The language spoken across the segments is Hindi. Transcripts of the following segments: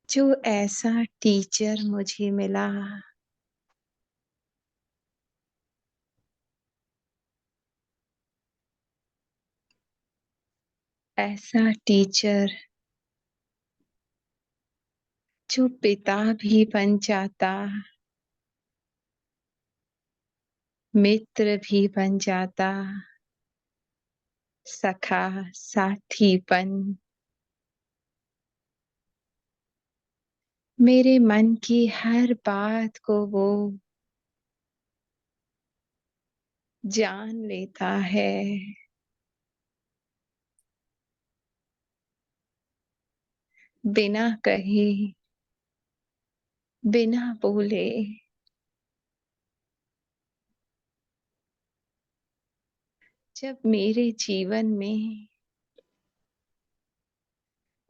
जो ऐसा टीचर मुझे मिला, ऐसा टीचर जो पिता भी बन जाता, मित्र भी बन जाता, सखा साथीपन। मेरे मन की हर बात को वो जान लेता है। बिना कहे, बिना बोले, जब मेरे जीवन में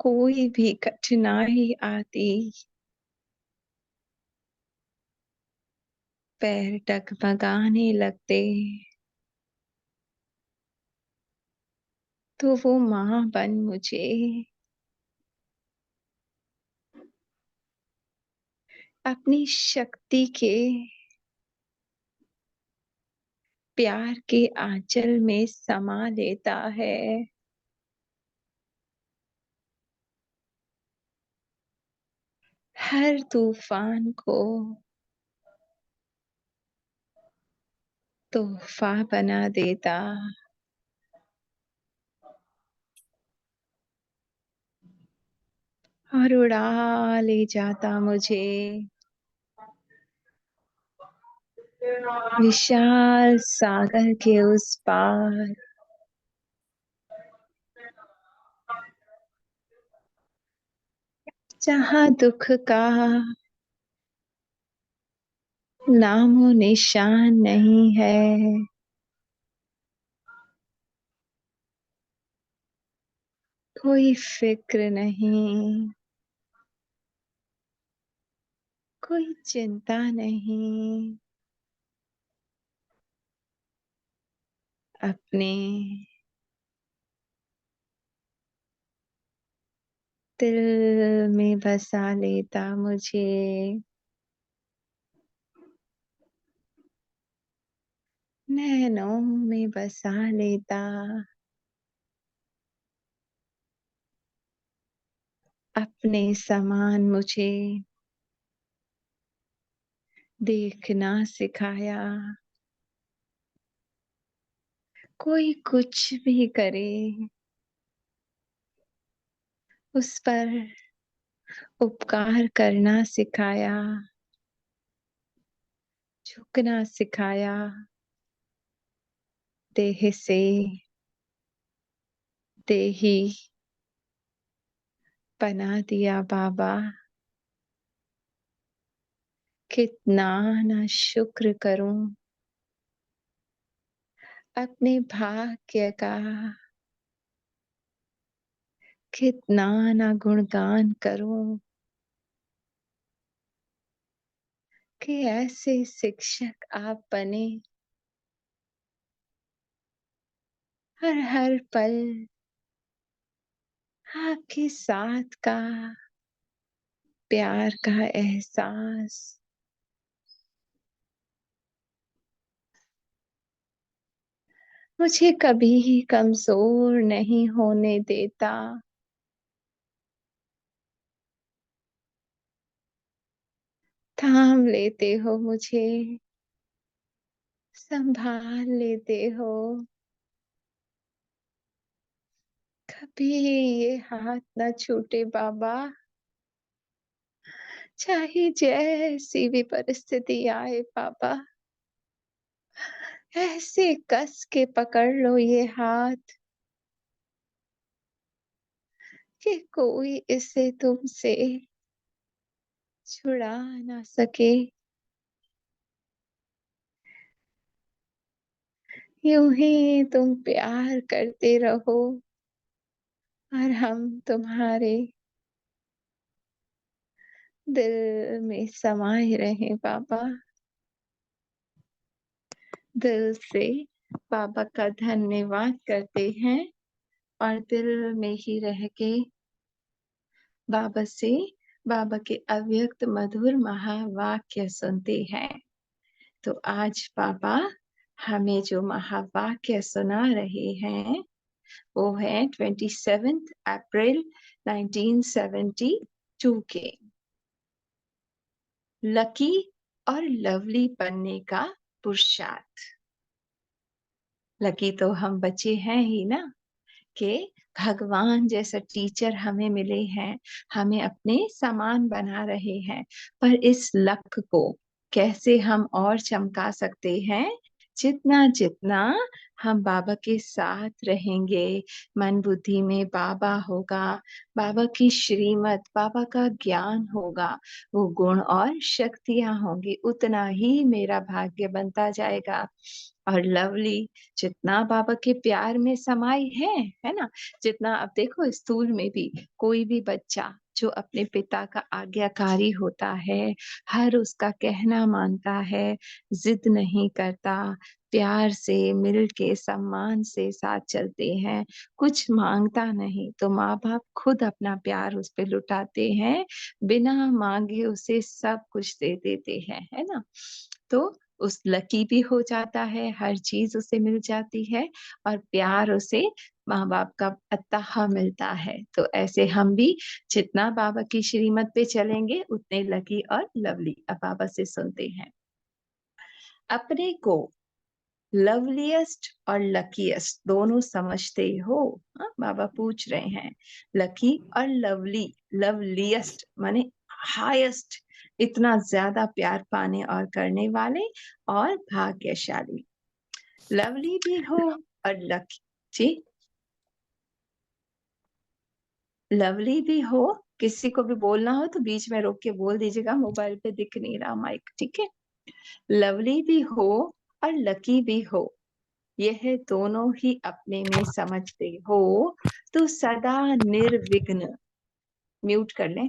कोई भी कठिनाई आती, पैर डगमगाने लगते, तो वो माँ बन मुझे अपनी शक्ति के प्यार के आंचल में समा लेता है। हर तूफान को तोहफा बना देता और उड़ा ले जाता मुझे विशाल सागर के उस पार, जहाँ दुख का नामो निशान नहीं है। कोई फिक्र नहीं, कोई चिंता नहीं, अपने दिल में बसा लेता मुझे। नैनों में बसा लेता, अपने समान मुझे देखना सिखाया। कोई कुछ भी करे, उस पर उपकार करना सिखाया, झुकना सिखाया। देह से देही बना दिया बाबा। कितना ना शुक्र करूं अपने भाग्य का, कितना ना गुणगान करूं कि ऐसे शिक्षक आप बने। हर हर पल आपके साथ का प्यार का एहसास मुझे कभी कमजोर नहीं होने देता। थाम लेते हो मुझे, संभाल लेते हो। कभी ये हाथ न छूटे बाबा, चाहे जैसी भी परिस्थिति आए बाबा। ऐसे कस के पकड़ लो ये हाथ कि कोई इसे तुमसे छुड़ा ना सके। यूं ही तुम प्यार करते रहो और हम तुम्हारे दिल में समाये रहे बाबा, दिल से बाबा का धन्यवाद करते हैं और दिल में ही रह के बाबा से बाबा के अव्यक्त मधुर महावाक्य सुनते हैं। तो आज बाबा हमें जो महावाक्य सुना रहे हैं वो है 27 अप्रैल 1972 के। लकी और लवली बनने का पुरुषार्थ। लकी तो हम बच्चे हैं ही ना, कि भगवान जैसा टीचर हमें मिले हैं, हमें अपने समान बना रहे हैं। पर इस लक को कैसे हम और चमका सकते हैं? जितना जितना हम बाबा के साथ रहेंगे, मन बुद्धि में बाबा होगा, बाबा की श्रीमत, बाबा का ज्ञान होगा, वो गुण और शक्तियां होंगी, उतना ही मेरा भाग्य बनता जाएगा। और लवली जितना बाबा के प्यार में समाई है ना, जितना अब देखो स्कूल में भी कोई भी बच्चा जो अपने पिता का आज्ञाकारी होता है, हर उसका कहना मानता है, जिद नहीं करता, प्यार से मिल के सम्मान से साथ चलते हैं, कुछ मांगता नहीं, तो माँ बाप खुद अपना प्यार उस पे लुटाते हैं, बिना मांगे उसे सब कुछ दे देते हैं, है ना। तो उस लकी भी हो जाता है, हर चीज उसे मिल जाती है और प्यार उसे माँ बाप का अत्ताहा मिलता है। तो ऐसे हम भी जितना बाबा की श्रीमत पे चलेंगे उतने लकी और लवली। अब बाबा से सुनते हैं। अपने को लवलीएस्ट और लकीएस्ट दोनों समझते हो? हाँ, बाबा पूछ रहे हैं। लकी और लवली, लवलीएस्ट माने हाईएस्ट, इतना ज्यादा प्यार पाने और करने वाले, और भाग्यशाली। लवली भी हो और लकी। जी, लवली भी हो। किसी को भी बोलना हो तो बीच में रोक के बोल दीजिएगा, मोबाइल पे दिख नहीं रहा माइक, ठीक है। लवली भी हो और लकी भी हो, यह दोनों ही अपने में समझते हो तो सदा निर्विघ्न, म्यूट कर लें,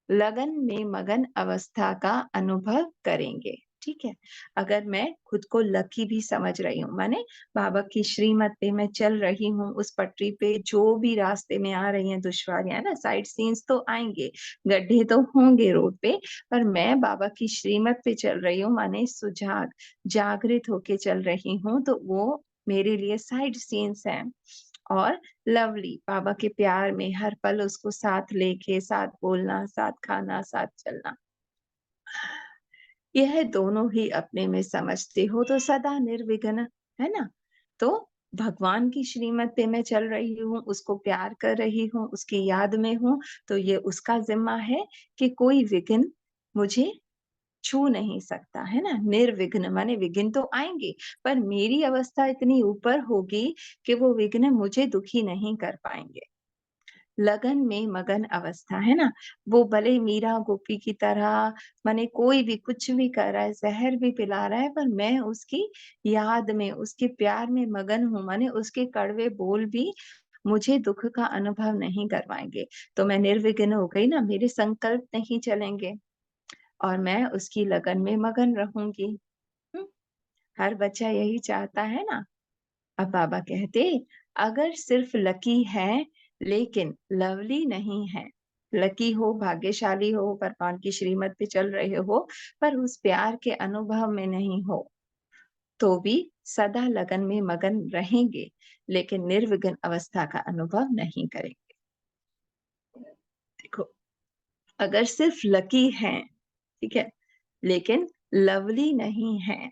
लगन में मगन अवस्था का अनुभव करेंगे। ठीक है, अगर मैं खुद को लकी भी समझ रही हूँ, माने बाबा की श्रीमत पे मैं चल रही हूँ, उस पटरी पे जो भी रास्ते में आ रही हैं दुश्वारियां ना, साइड सीन्स तो आएंगे, गड्ढे तो होंगे रोड पे, पर मैं बाबा की श्रीमत पे चल रही हूँ, माने सुजाग जागृत होके चल रही हूँ, तो वो मेरे लिए साइड सीन्स हैं। और लवली बाबा के प्यार में हर पल उसको साथ लेके, साथ बोलना, साथ खाना, साथ चलना, यह दोनों ही अपने में समझते हो तो सदा निर्विघ्न, है ना। तो भगवान की श्रीमत पे मैं चल रही हूँ, उसको प्यार कर रही हूँ, उसकी याद में हूँ, तो ये उसका जिम्मा है कि कोई विघ्न मुझे छू नहीं सकता, है ना। निर्विघ्न माने विघ्न तो आएंगे, पर मेरी अवस्था इतनी ऊपर होगी कि वो विघ्न मुझे दुखी नहीं कर पाएंगे। लगन में मगन अवस्था, है ना, वो भले मीरा गोपी की तरह, माने कोई भी कुछ भी कर रहा है, जहर भी पिला रहा है, पर मैं उसकी याद में, उसके प्यार में मगन हूँ, माने उसके कड़वे बोल भी मुझे दुख का अनुभव नहीं करवाएंगे। तो मैं निर्विघ्न हो गई ना, मेरे संकल्प नहीं चलेंगे और मैं उसकी लगन में मगन रहूंगी। हम्म, हर बच्चा यही चाहता है ना। अब बाबा कहते, अगर सिर्फ लकी है लेकिन लवली नहीं है, लकी हो, भाग्यशाली हो, भगवान की श्रीमत पे चल रहे हो, पर उस प्यार के अनुभव में नहीं हो, तो भी सदा लगन में मगन रहेंगे, लेकिन निर्विघ्न अवस्था का अनुभव नहीं करेंगे। देखो, अगर सिर्फ लकी है, ठीक है, लेकिन लवली नहीं है,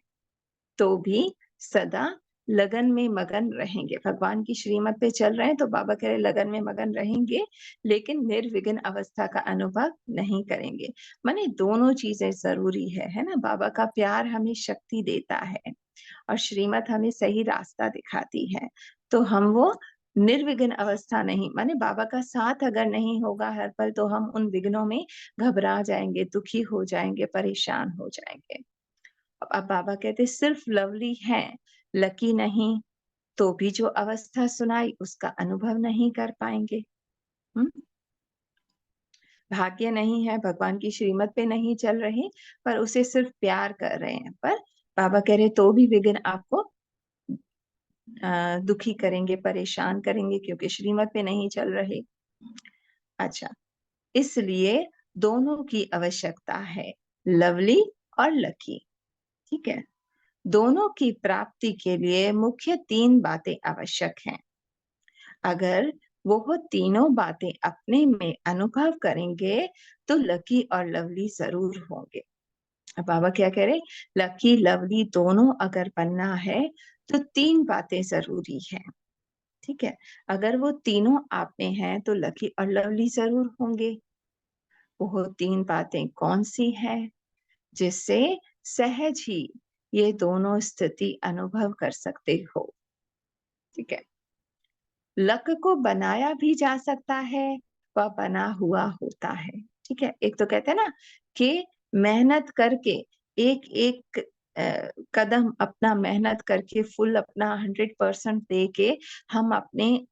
तो भी सदा लगन में मगन रहेंगे। भगवान की श्रीमत पे चल रहे हैं तो बाबा कह रहे लगन में मगन रहेंगे, लेकिन निर्विघ्न अवस्था का अनुभव नहीं करेंगे। माने दोनों चीजें जरूरी है ना। बाबा का प्यार हमें शक्ति देता है और श्रीमत हमें सही रास्ता दिखाती है। तो हम वो निर्विघ्न अवस्था नहीं, माने बाबा का साथ अगर नहीं होगा हर पल, तो हम उन विघ्नों में घबरा जाएंगे, दुखी हो जाएंगे, परेशान हो जाएंगे। अब बाबा कहते सिर्फ लवली है, लकी नहीं, तो भी जो अवस्था सुनाई उसका अनुभव नहीं कर पाएंगे। हम्म, भाग्य नहीं है, भगवान की श्रीमत पे नहीं चल रहे, पर उसे सिर्फ प्यार कर रहे हैं, पर बाबा कह रहे तो भी विघ्न आपको दुखी करेंगे, परेशान करेंगे क्योंकि श्रीमत पे नहीं चल रहे। अच्छा, इसलिए दोनों की आवश्यकता है, लवली और लकी, ठीक है? दोनों की प्राप्ति के लिए मुख्य 3 बातें आवश्यक हैं। अगर वो तीनों बातें अपने में अनुभव करेंगे, तो लकी और लवली ज़रूर होंगे। अब बाबा क्या कह रहे? लकी, लवली दोनों अगर बनना है, तो 3 बातें ज़रूरी हैं, ठीक है? अगर वो तीनों आप में हैं, तो लकी और लवली ज़रूर होंगे। वो 3 बातें कौन-सी हैं? जिससे सहज ही ये दोनों स्थिति अनुभव कर सकते हो, ठीक है? लक को बनाया भी जा सकता है, वह बना हुआ होता है, ठीक है? एक तो कहते हैं ना कि मेहनत करके एक-एक कदम अपना मेहनत करके फुल अपना 100% दे के हम अपने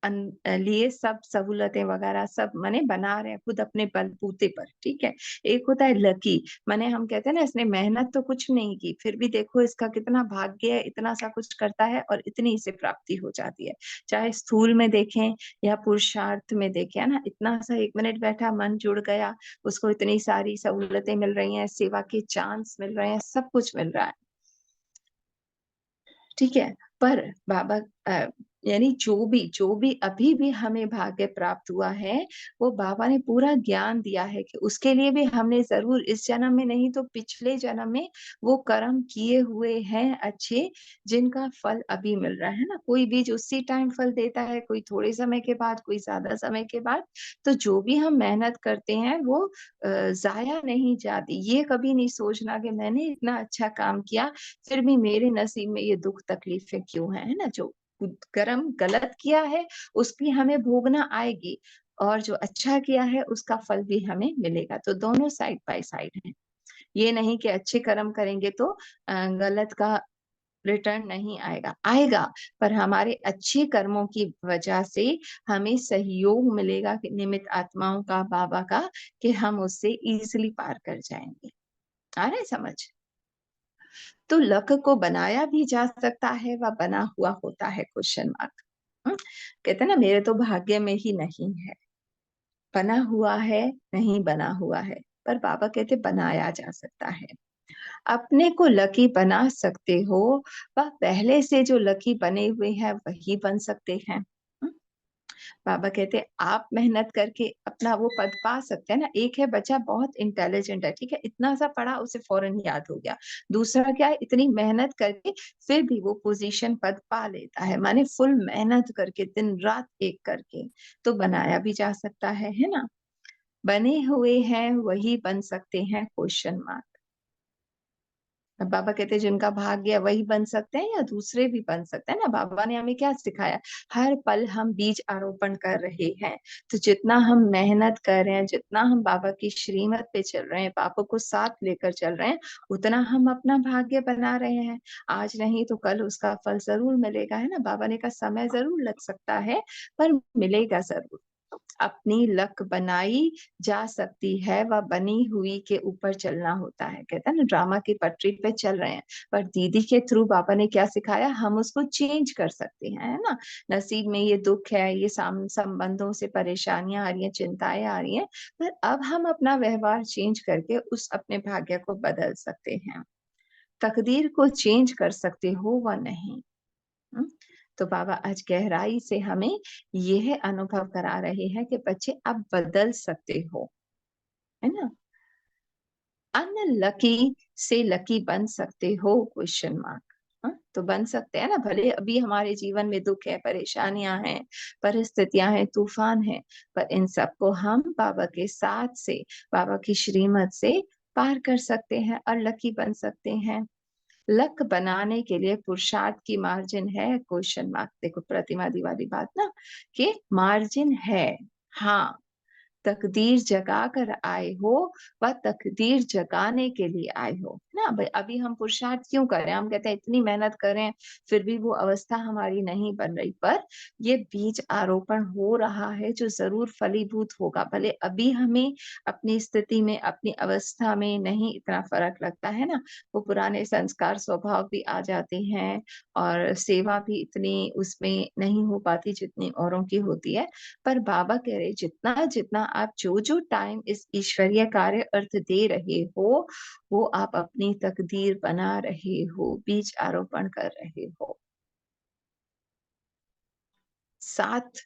लिए सब सहूलतें वगैरह सब माने बना रहे हैं खुद अपने बलबूते पर, ठीक है? एक होता है लकी, माने हम कहते हैं ना इसने मेहनत तो कुछ नहीं की, फिर भी देखो इसका कितना भाग्य है, इतना सा कुछ करता है और इतनी इसे प्राप्ति हो जाती है। चाहे स्थूल में देखें या पुरुषार्थ में देखें, है ना? इतना सा 1 मिनट बैठा, मन जुड़ गया, उसको इतनी सारी सहूलतें मिल रही हैं, सेवा के चांस मिल रहे हैं, सब कुछ मिल रहा है। ठीक है? पर बाबा यानी जो भी अभी भी हमें भाग्य प्राप्त हुआ है, वो बाबा ने पूरा ज्ञान दिया है कि उसके लिए भी हमने ज़रूर इस जन्म में नहीं तो पिछले जन्म में वो कर्म किए हुए हैं अच्छे, जिनका फल अभी मिल रहा है ना? कोई बीज उसी टाइम फल देता है, कोई थोड़े समय के बाद, कोई ज़्यादा समय के बाद। तो जो भी हम मेहनत करते हैं वो ज़ाया नहीं जाती। ये कभी नहीं सोचना कि मैंने इतना अच्छा काम किया, फिर भी मेरे नसीब में ये दुःख तकलीफ़ें क्यों हैं, है ना? जो कर्म गलत किया है, उसकी हमें भोगना आएगी और जो अच्छा किया है, उसका फल भी हमें मिलेगा। तो दोनों साइड बाय साइड हैं। ये नहीं कि अच्छे कर्म करेंगे तो गलत का रिटर्न नहीं आएगा, आएगा पर हमारे अच्छे कर्मों की वजह से हमें सहयोग मिलेगा कि निमित्त आत्माओं का, बाबा का कि हम उससे ईज़िली पार कर जाएँगे। आ रहा है समझ? तो लक को बनाया भी जा सकता है व बना हुआ होता है क्वेश्चन मार्क। कहते हैं ना मेरे तो भाग्य में ही नहीं है, बना हुआ है, नहीं बना हुआ है, पर बाबा कहते बनाया जा सकता है। अपने को लकी बना सकते हो, वह पहले से जो लकी बने हुए हैं वही बन सकते हैं। बाबा कहते हैं आप मेहनत करके अपना वो पद पा सकते हैं ना। एक है बच्चा बहुत इंटेलिजेंट है, ठीक है? इतना सा पढ़ा उसे फौरन याद हो गया। दूसरा क्या है इतनी मेहनत करके फिर भी वो पोज़ीशन पद पा लेता है। माने फुल मेहनत करके दिन-रात एक करके, तो बनाया भी जा सकता है ना? बने हुए हैं वही बन सकते हैं क्वेश्चन मार्क। अब बाबा कहते हैं जिनका भाग्य है वही बन सकते हैं या दूसरे भी बन सकते हैं ना। बाबा ने हमें क्या सिखाया? हर पल हम बीज आरोपण कर रहे हैं। तो जितना हम मेहनत कर रहे हैं, जितना हम बाबा की श्रीमत पे चल रहे हैं, बाबा को साथ लेकर चल रहे हैं, उतना हम अपना भाग्य बना रहे हैं। आज नहीं तो कल उसका फल ज़रूर मिलेगा, है ना? बाबा ने कहा समय ज़रूर लग सकता है, पर मिलेगा ज़रूर। अपनी लक बनाई जा सकती है व बनी हुई के ऊपर चलना होता है। कहते हैं ना ड्रामा की पटरी पे चल रहे हैं, पर दीदी के थ्रू बाबा ने क्या सिखाया हम उसको चेंज कर सकते हैं, है ना? नसीब में ये दुःख है, ये संबंधों से परेशानियाँ आ रही हैं, चिंताएँ आ रही हैं, पर अब हम अपना व्यवहार चेंज करके उस अपने भाग्य को बदल सकते हैं। तकदीर को चेंज कर सकते हो व नहीं। हुँ? तो बाबा आज गहराई से हमें यह अनुभव करा रहे हैं कि बच्चे आप बदल सकते हो, है ना? अनलकी से लकी बन सकते हो क्वेश्चन मार्क। तो बन सकते हैं ना भले अभी हमारे जीवन में दुःख है, परेशानियाँ हैं, परिस्थितियाँ हैं, तूफ़ान हैं, पर इन सबको हम बाबा के साथ से, बाबा की श्रीमत से पार कर सकते हैं और लकी बन सकते हैं। लक बनाने के लिए पुरुषार्थ की मार्जिन है क्वेश्चन मार्क। देखो प्रतिवादी वाली बात ना कि मार्जिन है, हाँ, तकदीर जगा कर आए हो, व तकदीर जगाने के लिए आए हो ना। अभी हम पुरुषार्थ क्यों कर रहे हैं? हम कहते हैं इतनी मेहनत कर रहे हैं, फिर भी वो अवस्था हमारी नहीं बन रही, पर ये बीज आरोपण हो रहा है जो जरूर फलीभूत होगा। भले अभी हमें अपनी स्थिति में, अपनी अवस्था में नहीं इतना फर्क लगता है ना, वो पुराने संस्कार स्वभाव भी आ जाते हैं, और सेवा भी इतनी उसमें नहीं हो पाती जितनी औरों की होती है। पर बाबा कह रहे जितना जितना आप जो जो टाइम इस ईश्वरीय कार्य अर्थ दे रहे हो, वो आप अपनी तकदीर बना रहे हो, बीज आरोपण कर रहे हो। साथ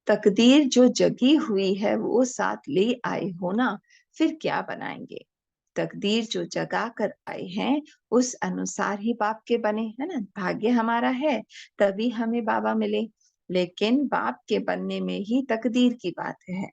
तकदीर जो जगी हुई है वो साथ ले आए हो ना, फिर क्या बनाएंगे? तकदीर जो जगा कर आए हैं उस अनुसार ही बाप के बने, है ना। भाग्य हमारा है तभी हमें बाबा मिले, लेकिन बाप के बनने में ही तकदीर की बात है।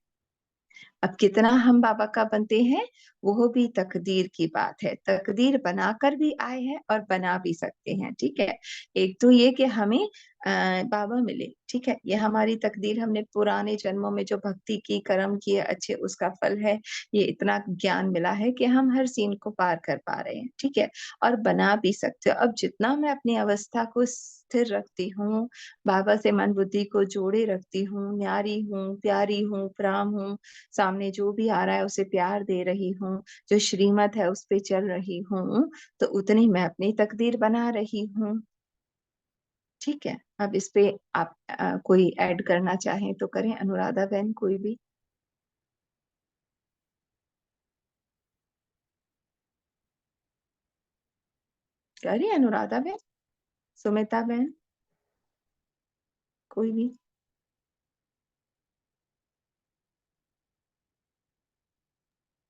अब कितना हम बाबा का बनते हैं वो भी तकदीर की बात है। तकदीर बनाकर भी आए हैं और बना भी सकते हैं, ठीक है। एक तो ये कि हमें बाबा मिले, ठीक है, ये हमारी तकदीर, हमने पुराने जन्मों में जो भक्ति की, कर्म किए अच्छे, उसका फल है। ये इतना ज्ञान मिला है कि हम हर सीन को पार कर पा रहे हैं, ठीक है। और बना भी सकते हो। अब जितना मैं अपनी अवस्था को स्थिर रखती हूँ, बाबा से मन बुद्धि को जोड़े रखती हूँ, न्यारी हूँ, प्यारी हूँ, प्राम हूँ, सामने जो भी आ रहा है उसे प्यार दे रही हूँ, जो श्रीमत है उस पे चल रही हूँ, तो उतनी मैं अपनी तकदीर बना रही हूँ, ठीक है। अब इस पे आप कोई ऐड करना चाहें तो करें, अनुराधा बहन, कोई भी करें, अनुराधा बहन, सुमिता बहन, कोई भी।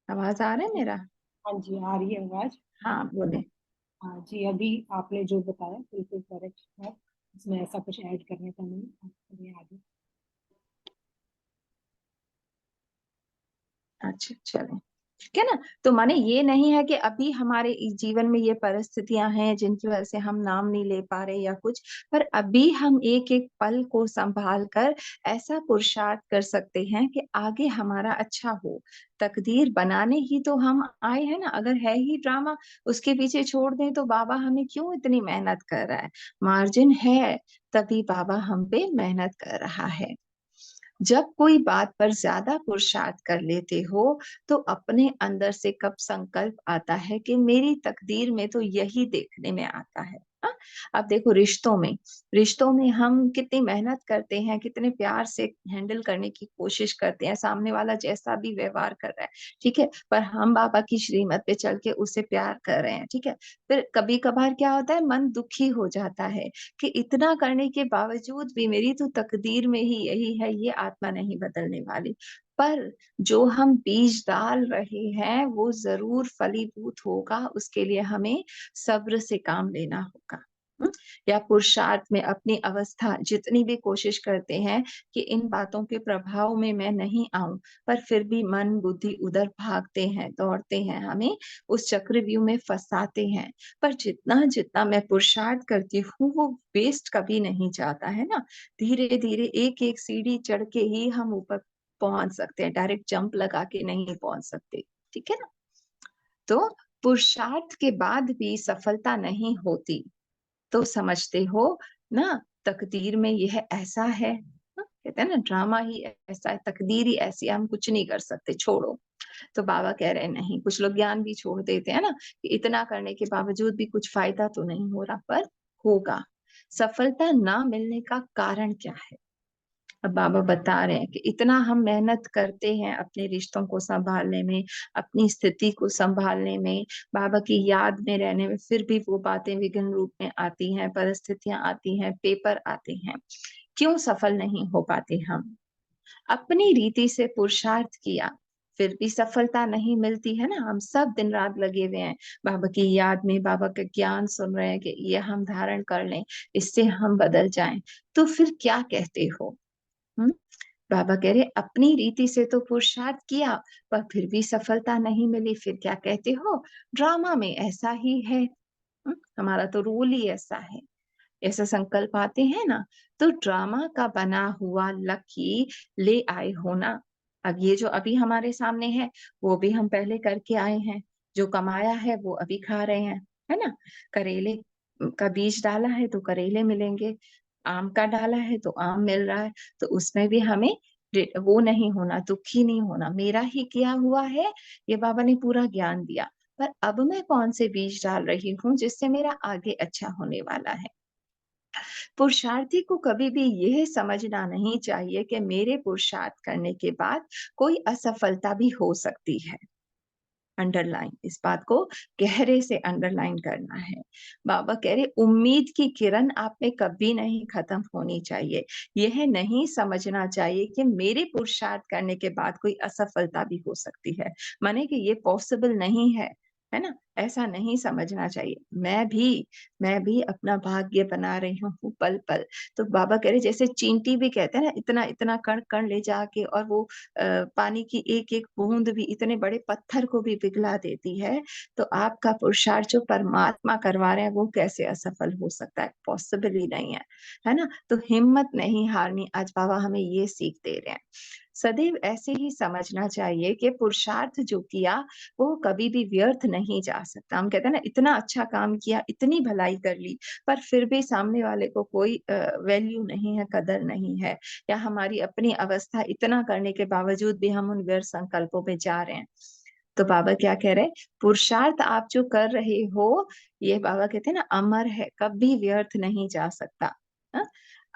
आवाज आ रहा है मेरा? हाँ जी, आ रही है आवाज। हाँ बोले। हाँ जी, अभी आपने जो बताया बिल्कुल करेक्ट है। इसमें ऐसा कुछ ऐड करने का नहीं, आप करिए आगे। अच्छा चलो, ठीक है ना। तो माने ये नहीं है कि अभी हमारे इस जीवन में ये परिस्थितियां हैं जिनकी वजह से हम नाम नहीं ले पा रहे या कुछ, पर अभी हम एक एक पल को संभाल कर ऐसा पुरुषार्थ कर सकते हैं कि आगे हमारा अच्छा हो। तकदीर बनाने ही तो हम आए हैं ना। अगर है ही ड्रामा, उसके पीछे छोड़ दें तो बाबा हमें क्यों इतनी मेहनत कर रहा है? मार्जिन है तभी बाबा हम पे मेहनत कर रहा है। जब कोई बात पर ज्यादा पुरुषार्थ कर लेते हो तो अपने अंदर से कब संकल्प आता है कि मेरी तकदीर में तो यही देखने में आता है। हाँ? अब देखो, रिश्तों में हम कितनी मेहनत करते हैं, कितने प्यार से हैंडल करने की कोशिश करते हैं, सामने वाला जैसा भी व्यवहार कर रहा है, ठीक है, पर हम बाबा की श्रीमत पे चल के उसे प्यार कर रहे हैं, ठीक है। फिर कभी कभार क्या होता है, मन दुखी हो जाता है कि इतना करने के बावजूद भी मेरी तो तकदीर में ही यही है, ये आत्मा नहीं बदलने वाली। पर जो हम बीज डाल रहे हैं वो जरूर फलीभूत होगा, उसके लिए हमें सब्र से काम लेना होगा। हम्म? या पुरुषार्थ में अपनी अवस्था जितनी भी कोशिश करते हैं कि इन बातों के प्रभाव में मैं नहीं आऊं, पर फिर भी मन बुद्धि उधर भागते हैं, दौड़ते हैं, हमें उस चक्रव्यूह में फंसाते हैं। पर जितना जितना मैं पुरुषार्थ करती हूँ वो वेस्ट कभी नहीं जाता है ना। धीरे धीरे एक एक सीढ़ी चढ़ के ही हम ऊपर पहुंच सकते हैं, डायरेक्ट जंप लगा के नहीं पहुंच सकते, ठीक है ना। तो पुरुषार्थ के बाद भी सफलता नहीं होती तो समझते हो ना, तकदीर में यह ऐसा है ना? कहते हैं ना, ड्रामा ही ऐसा है, तकदीर ही ऐसी है, हम कुछ नहीं कर सकते, छोड़ो। तो बाबा कह रहे हैं नहीं, कुछ लोग ज्ञान भी छोड़ देते हैं ना कि इतना करने के बावजूद भी कुछ फायदा तो नहीं हो रहा, पर होगा। सफलता ना मिलने का कारण क्या है? अब बाबा बता रहे हैं कि इतना हम मेहनत करते हैं अपने रिश्तों को संभालने में, अपनी स्थिति को संभालने में, बाबा की याद में रहने में, फिर भी वो बातें विघ्न रूप में आती हैं, परिस्थितियां आती हैं, पेपर आते हैं। क्यों सफल नहीं हो पाते हम? अपनी रीति से पुरुषार्थ किया, फिर भी सफलता नहीं मिलती है ना। हम सब दिन रात लगे हुए हैं बाबा की याद में, बाबा का ज्ञान सुन रहे हैं कि ये हम धारण कर लें, इससे हम बदल जाएं, तो फिर क्या कहते हो? हम्म? बाबा कह रहे अपनी रीति से तो पुरुषार्थ किया पर फिर भी सफलता नहीं मिली, फिर क्या कहते हो? ड्रामा में ऐसा ही है। हमारा तो रोल ही ऐसा है, ऐसा संकल्प आते हैं ना। तो ड्रामा का बना हुआ लकी ले आए हो ना, अब ये जो अभी हमारे सामने है वो भी हम पहले करके आए हैं, जो कमाया है वो अभी खा रहे हैं, है ना। करेले का बीज डाला है तो करेले मिलेंगे, आम का डाला है तो आम मिल रहा है। तो उसमें भी हमें वो नहीं होना, दुखी नहीं होना, मेरा ही किया हुआ है, ये बाबा ने पूरा ज्ञान दिया, पर अब मैं कौन से बीज डाल रही हूँ जिससे मेरा आगे अच्छा होने वाला है। पुरुषार्थी को कभी भी यह समझना नहीं चाहिए कि मेरे पुरुषार्थ करने के बाद कोई असफलता भी हो सकती है। अंडरलाइन, इस बात को गहरे से अंडरलाइन करना है। बाबा कह रहे उम्मीद की किरण आप में कभी नहीं खत्म होनी चाहिए। यह नहीं समझना चाहिए कि मेरे पुरुषार्थ करने के बाद कोई असफलता भी हो सकती है, माने कि ये पॉसिबल नहीं है ना। ऐसा नहीं समझना चाहिए। मैं भी अपना भाग्य बना रही हूँ पल पल। तो बाबा कह रहे जैसे चींटी भी कहते हैं ना, इतना इतना कण कण ले जाके, और वो पानी की एक एक बूंद भी इतने बड़े पत्थर को भी पिघला देती है। तो आपका पुरुषार्थ जो परमात्मा करवा रहे हैं वो कैसे असफल हो सकता है, पॉसिबल ही नहीं है ना। तो हिम्मत नहीं हारनी, आज बाबा हमें ये सीख दे रहे हैं। सदैव ऐसे ही समझना चाहिए कि पुरुषार्थ जो किया वो कभी भी व्यर्थ नहीं जा सकता। हम कहते हैं ना, इतना अच्छा काम किया, इतनी भलाई कर ली, पर फिर भी सामने वाले को कोई वैल्यू नहीं है, कदर नहीं है, या हमारी अपनी अवस्था इतना करने के बावजूद भी हम उन व्यर्थ संकल्पों में जा रहे हैं। तो बाबा क्या कह रहे हैं, पुरुषार्थ आप जो कर रहे हो, ये बाबा कहते हैं ना अमर है, कभी व्यर्थ नहीं जा सकता। हाँ?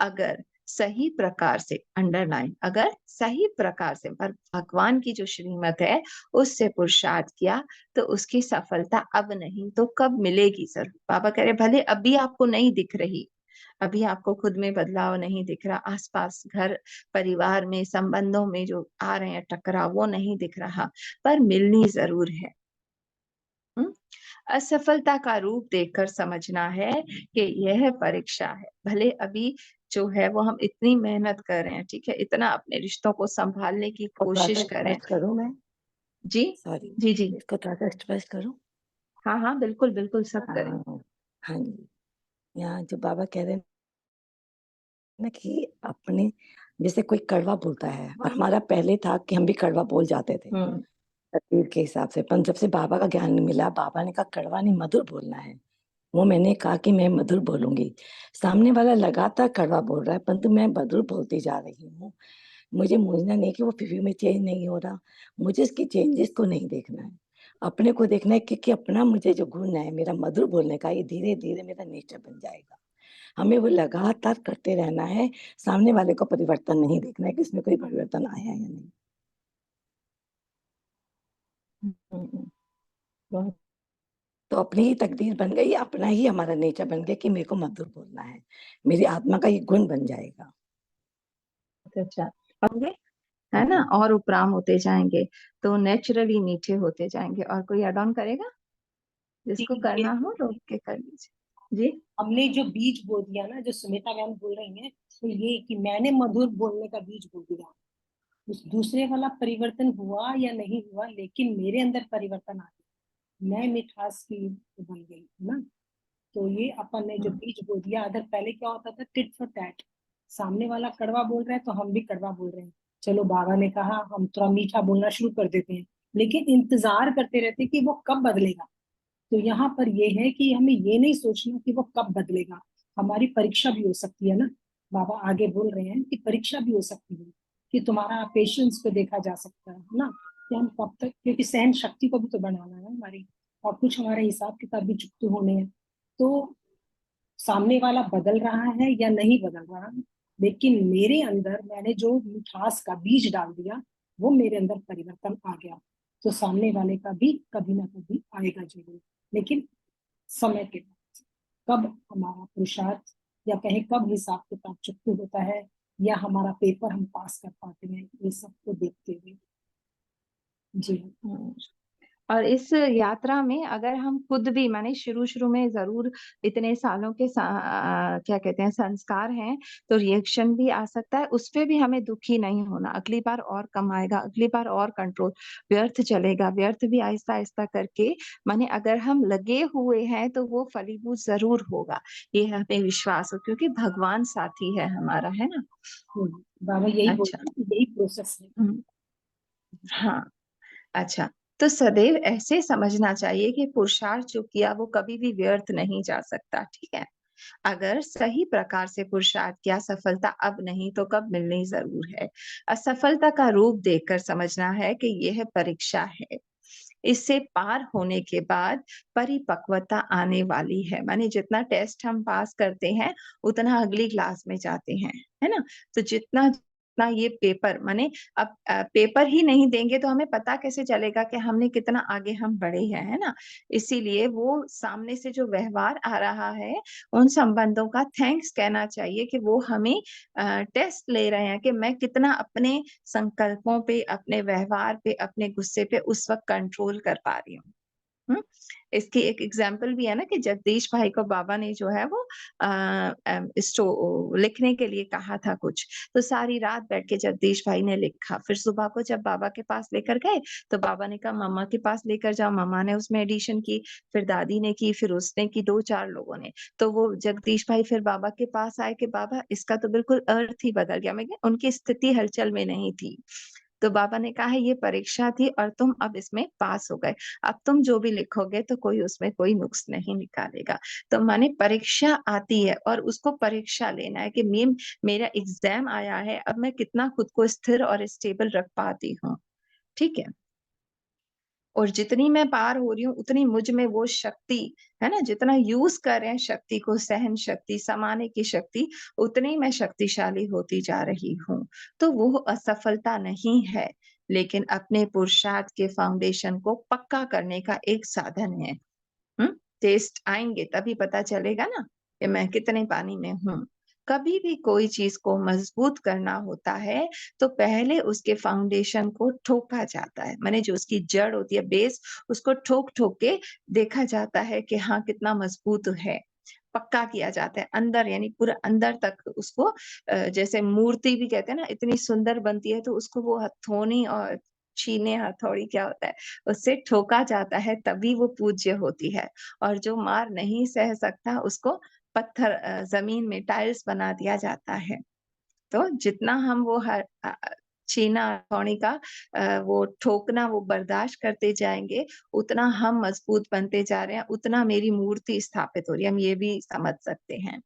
अगर सही प्रकार से, अंडरलाइन, अगर सही प्रकार से, पर भगवान की जो श्रीमत है उससे पुरुषार्थ किया तो उसकी सफलता अब नहीं तो कब मिलेगी जरूर। बाबा कह रहे भले अभी आपको नहीं दिख रही, अभी आपको खुद में बदलाव नहीं दिख रहा, आसपास घर परिवार में संबंधों में जो आ रहे हैं टकराव वो नहीं दिख रहा, पर मिलनी जरूर है। हम्म? असफलता का रूप देखकर समझना है कि यह परीक्षा है। भले अभी जो है वो हम इतनी मेहनत कर रहे हैं, ठीक है, इतना अपने रिश्तों को संभालने की और थोड़ा सा कोशिश करें। एक्सप्रेस करूं मैं, जी सॉरी, जी जी, इसको थोड़ा सा एक्सप्रेस करूं। हाँ हाँ बिल्कुल बिल्कुल, सब करें। हाँ, हाँ जी। यहाँ जो बाबा कह रहे हैं ना कि अपने, जैसे कोई कड़वा बोलता है, और हमारा पहले था कि हम भी कड़वा बोल जाते थे हम्म तकदीर के हिसाब से, पर जब से बाबा का ज्ञान मिला, बाबा ने कहा कड़वा नहीं मधुर बोलना है। वो मैंने कहा कि मैं मधुर बोलूंगी। सामने वाला लगातार कड़वा बोल रहा है परंतु मैं मधुर बोलती जा रही हूँ। मुझे मूंझना नहीं कि वो फिर में चेंज नहीं हो रहा, मुझे इसकी चेंजेस को नहीं देखना है, अपने को देखना है कि अपना मुझे जो गुण है मेरा मधुर बोलने का, ये धीरे धीरे मेरा नेचर बन जाएगा। हमें वो लगातार करते रहना है, सामने वाले को परिवर्तन नहीं देखना है कि इसमें कोई परिवर्तन आया या नहीं। हम्म, बहुत तो अपनी ही तकदीर बन गई, अपना ही हमारा नेचर बन गया कि मेरे को मधुर बोलना है, मेरी आत्मा का ये गुण बन जाएगा। अच्छा। होंगे, है ना, और उपराम होते जाएंगे तो नेचुरली मीठे होते जाएंगे। और कोई एड ऑन करेगा, जी, जिसको ये करना हो रोक के कर लीजिए जी। हमने जो बीज बो दिया ना, जो सुमिता मैम बोल रही हैं, तो ये कि मैंने मधुर बोलने का बीज बो दिया, उस दूसरे वाला परिवर्तन हुआ या नहीं हुआ, लेकिन मेरे अंदर परिवर्तन आ गया, मैं मिठास की बन गई, है ना। तो ये अपन ने जो हम्म, बीज बो दिया, अगर पहले क्या होता था, टिट फॉर टैट, सामने वाला कड़वा बोल रहा है तो हम भी कड़वा बोल रहे हैं, चलो बाबा ने कहा हम थोड़ा मीठा बोलना शुरू कर देते हैं, लेकिन इंतजार करते रहते कि वो कब बदलेगा। तो यहाँ पर ये है कि हमें ये नहीं सोचना कि वो कब बदलेगा, हमारी परीक्षा भी हो सकती है ना। बाबा आगे बोल रहे हैं कि परीक्षा भी हो सकती है, कि तुम्हारा पेशेंस पे देखा जा सकता है ना, कि हम कब तक, क्योंकि सहन शक्ति को भी तो बढ़ाना है हमारी, और कुछ हमारे हिसाब किताब भी चुकते होने हैं। तो सामने वाला बदल रहा है या नहीं बदल रहा है, लेकिन मेरे अंदर मैंने जो मिठास का बीज डाल दिया, वो मेरे अंदर परिवर्तन आ गया। तो सामने वाले का भी कभी ना कभी आएगा जरूर, लेकिन समय के बाद। कब हमारा पुरुषार्थ, या कहें कब हिसाब किताब चुकते होता है, या हमारा पेपर हम पास कर पाते हैं, ये सब को देखते हुए। जी। हम्म। और इस यात्रा में अगर हम खुद भी, माने शुरू शुरू में जरूर इतने सालों के क्या कहते हैं संस्कार हैं, तो रिएक्शन भी आ सकता है, उस पे भी हमें दुखी नहीं होना। अगली बार और कम आएगा, अगली बार और कंट्रोल, व्यर्थ चलेगा, व्यर्थ भी आहिस्ता आहिस्ता करके, माने अगर हम लगे हुए हैं तो वो फलीभूत जरूर होगा, ये हमें विश्वास हो, क्योंकि भगवान साथी है हमारा, है ना। बाबा यही अच्छा। बोलते हैं कि यही प्रोसेस है। हम्म हाँ, अच्छा, तो सदैव ऐसे समझना चाहिए कि पुरुषार्थ जो किया वो कभी भी व्यर्थ नहीं जा सकता, ठीक है? अगर सही प्रकार से पुरुषार्थ किया, सफलता अब नहीं तो कब मिलनी ज़रूर है। असफलता का रूप देखकर समझना है कि यह परीक्षा है। इससे पार होने के बाद परिपक्वता आने वाली है। माने जितना टेस्ट हम पास करते हैं, उतना अगली क्लास में जाते हैं, है ना? तो जितना जितना ये पेपर माने अब पेपर ही नहीं देंगे तो हमें पता कैसे चलेगा कि हमने कितना आगे हम बढ़े हैं, है ना? इसीलिए वो सामने से जो व्यवहार आ रहा है, उन संबंधों का थैंक्स कहना चाहिए कि वो हमें टेस्ट ले रहे हैं कि मैं कितना अपने संकल्पों पे, अपने व्यवहार पे, अपने गुस्से पे उस वक़्त कंट्रोल कर पा रही हूँ। हुँ? इसकी एक एग्ज़ाम्पल भी है ना कि जगदीश भाई को बाबा ने जो है वो लिखने के लिए कहा था कुछ, तो सारी रात बैठ के जगदीश भाई ने लिखा। फिर सुबह को जब बाबा के पास लेकर गए, तो बाबा ने कहा मम्मा के पास लेकर जाओ, मम्मा ने उसमें एडिशन की, फिर दादी ने की, फिर उसने की, 2-4 लोगों ने। तो वो जगदीश भाई फिर बाबा के पास आए कि बाबा इसका तो बिल्कुल अर्थ ही बदल गया। मैं कहा उनकी स्थिति हलचल में नहीं थी। तो बाबा ने कहा है ये परीक्षा थी और तुम अब इसमें पास हो गए। अब तुम जो भी लिखोगे तो कोई उसमें कोई नुक्स नहीं निकालेगा। तो माने परीक्षा आती है और उसको परीक्षा लेना है कि मेरा एग्ज़ाम आया है, अब मैं कितना खुद को स्थिर और स्टेबल रख पाती हूँ। ठीक है? और जितनी मैं पार हो रही हूँ, उतनी मुझ में वो शक्ति, है ना? जितना यूज़ कर रहे हैं शक्ति को, सहन शक्ति, समाने की शक्ति, उतनी मैं शक्तिशाली होती जा रही हूँ। तो वो असफलता नहीं है, लेकिन अपने पुरुषार्थ के फाउंडेशन को पक्का करने का एक साधन है। हुँ? टेस्ट आएँगे तभी पता चलेगा ना कि मैं कितने पानी में हूँ। कभी भी कोई चीज़ को मज़बूत करना होता है, तो पहले उसके फाउंडेशन को ठोका जाता है। माने जो उसकी जड़ होती है, बेस, उसको ठोक-ठोक के देखा जाता है कि हाँ, कितना मज़बूत है। पक्का किया जाता है, अंदर यानी पूरा अंदर तक उसको जैसे मूर्ति भी कहते हैं ना, इतनी सुंदर बनती है, तो उसको वो हथौनी और छीने हथौड़ी क्या होता है, उससे ठोका जाता है तभी वो पूज्य होती है। और जो मार नहीं सह सकता उसको पत्थर ज़मीन में टाइल्स बना दिया जाता है। तो जितना हम वो छीना हथौड़ी का वो ठोकना वो बर्दाश्त करते जाएँगे, उतना हम मज़बूत बनते जा रहे हैं, उतना मेरी मूर्ति स्थापित हो रही है, हम ये भी समझ सकते हैं।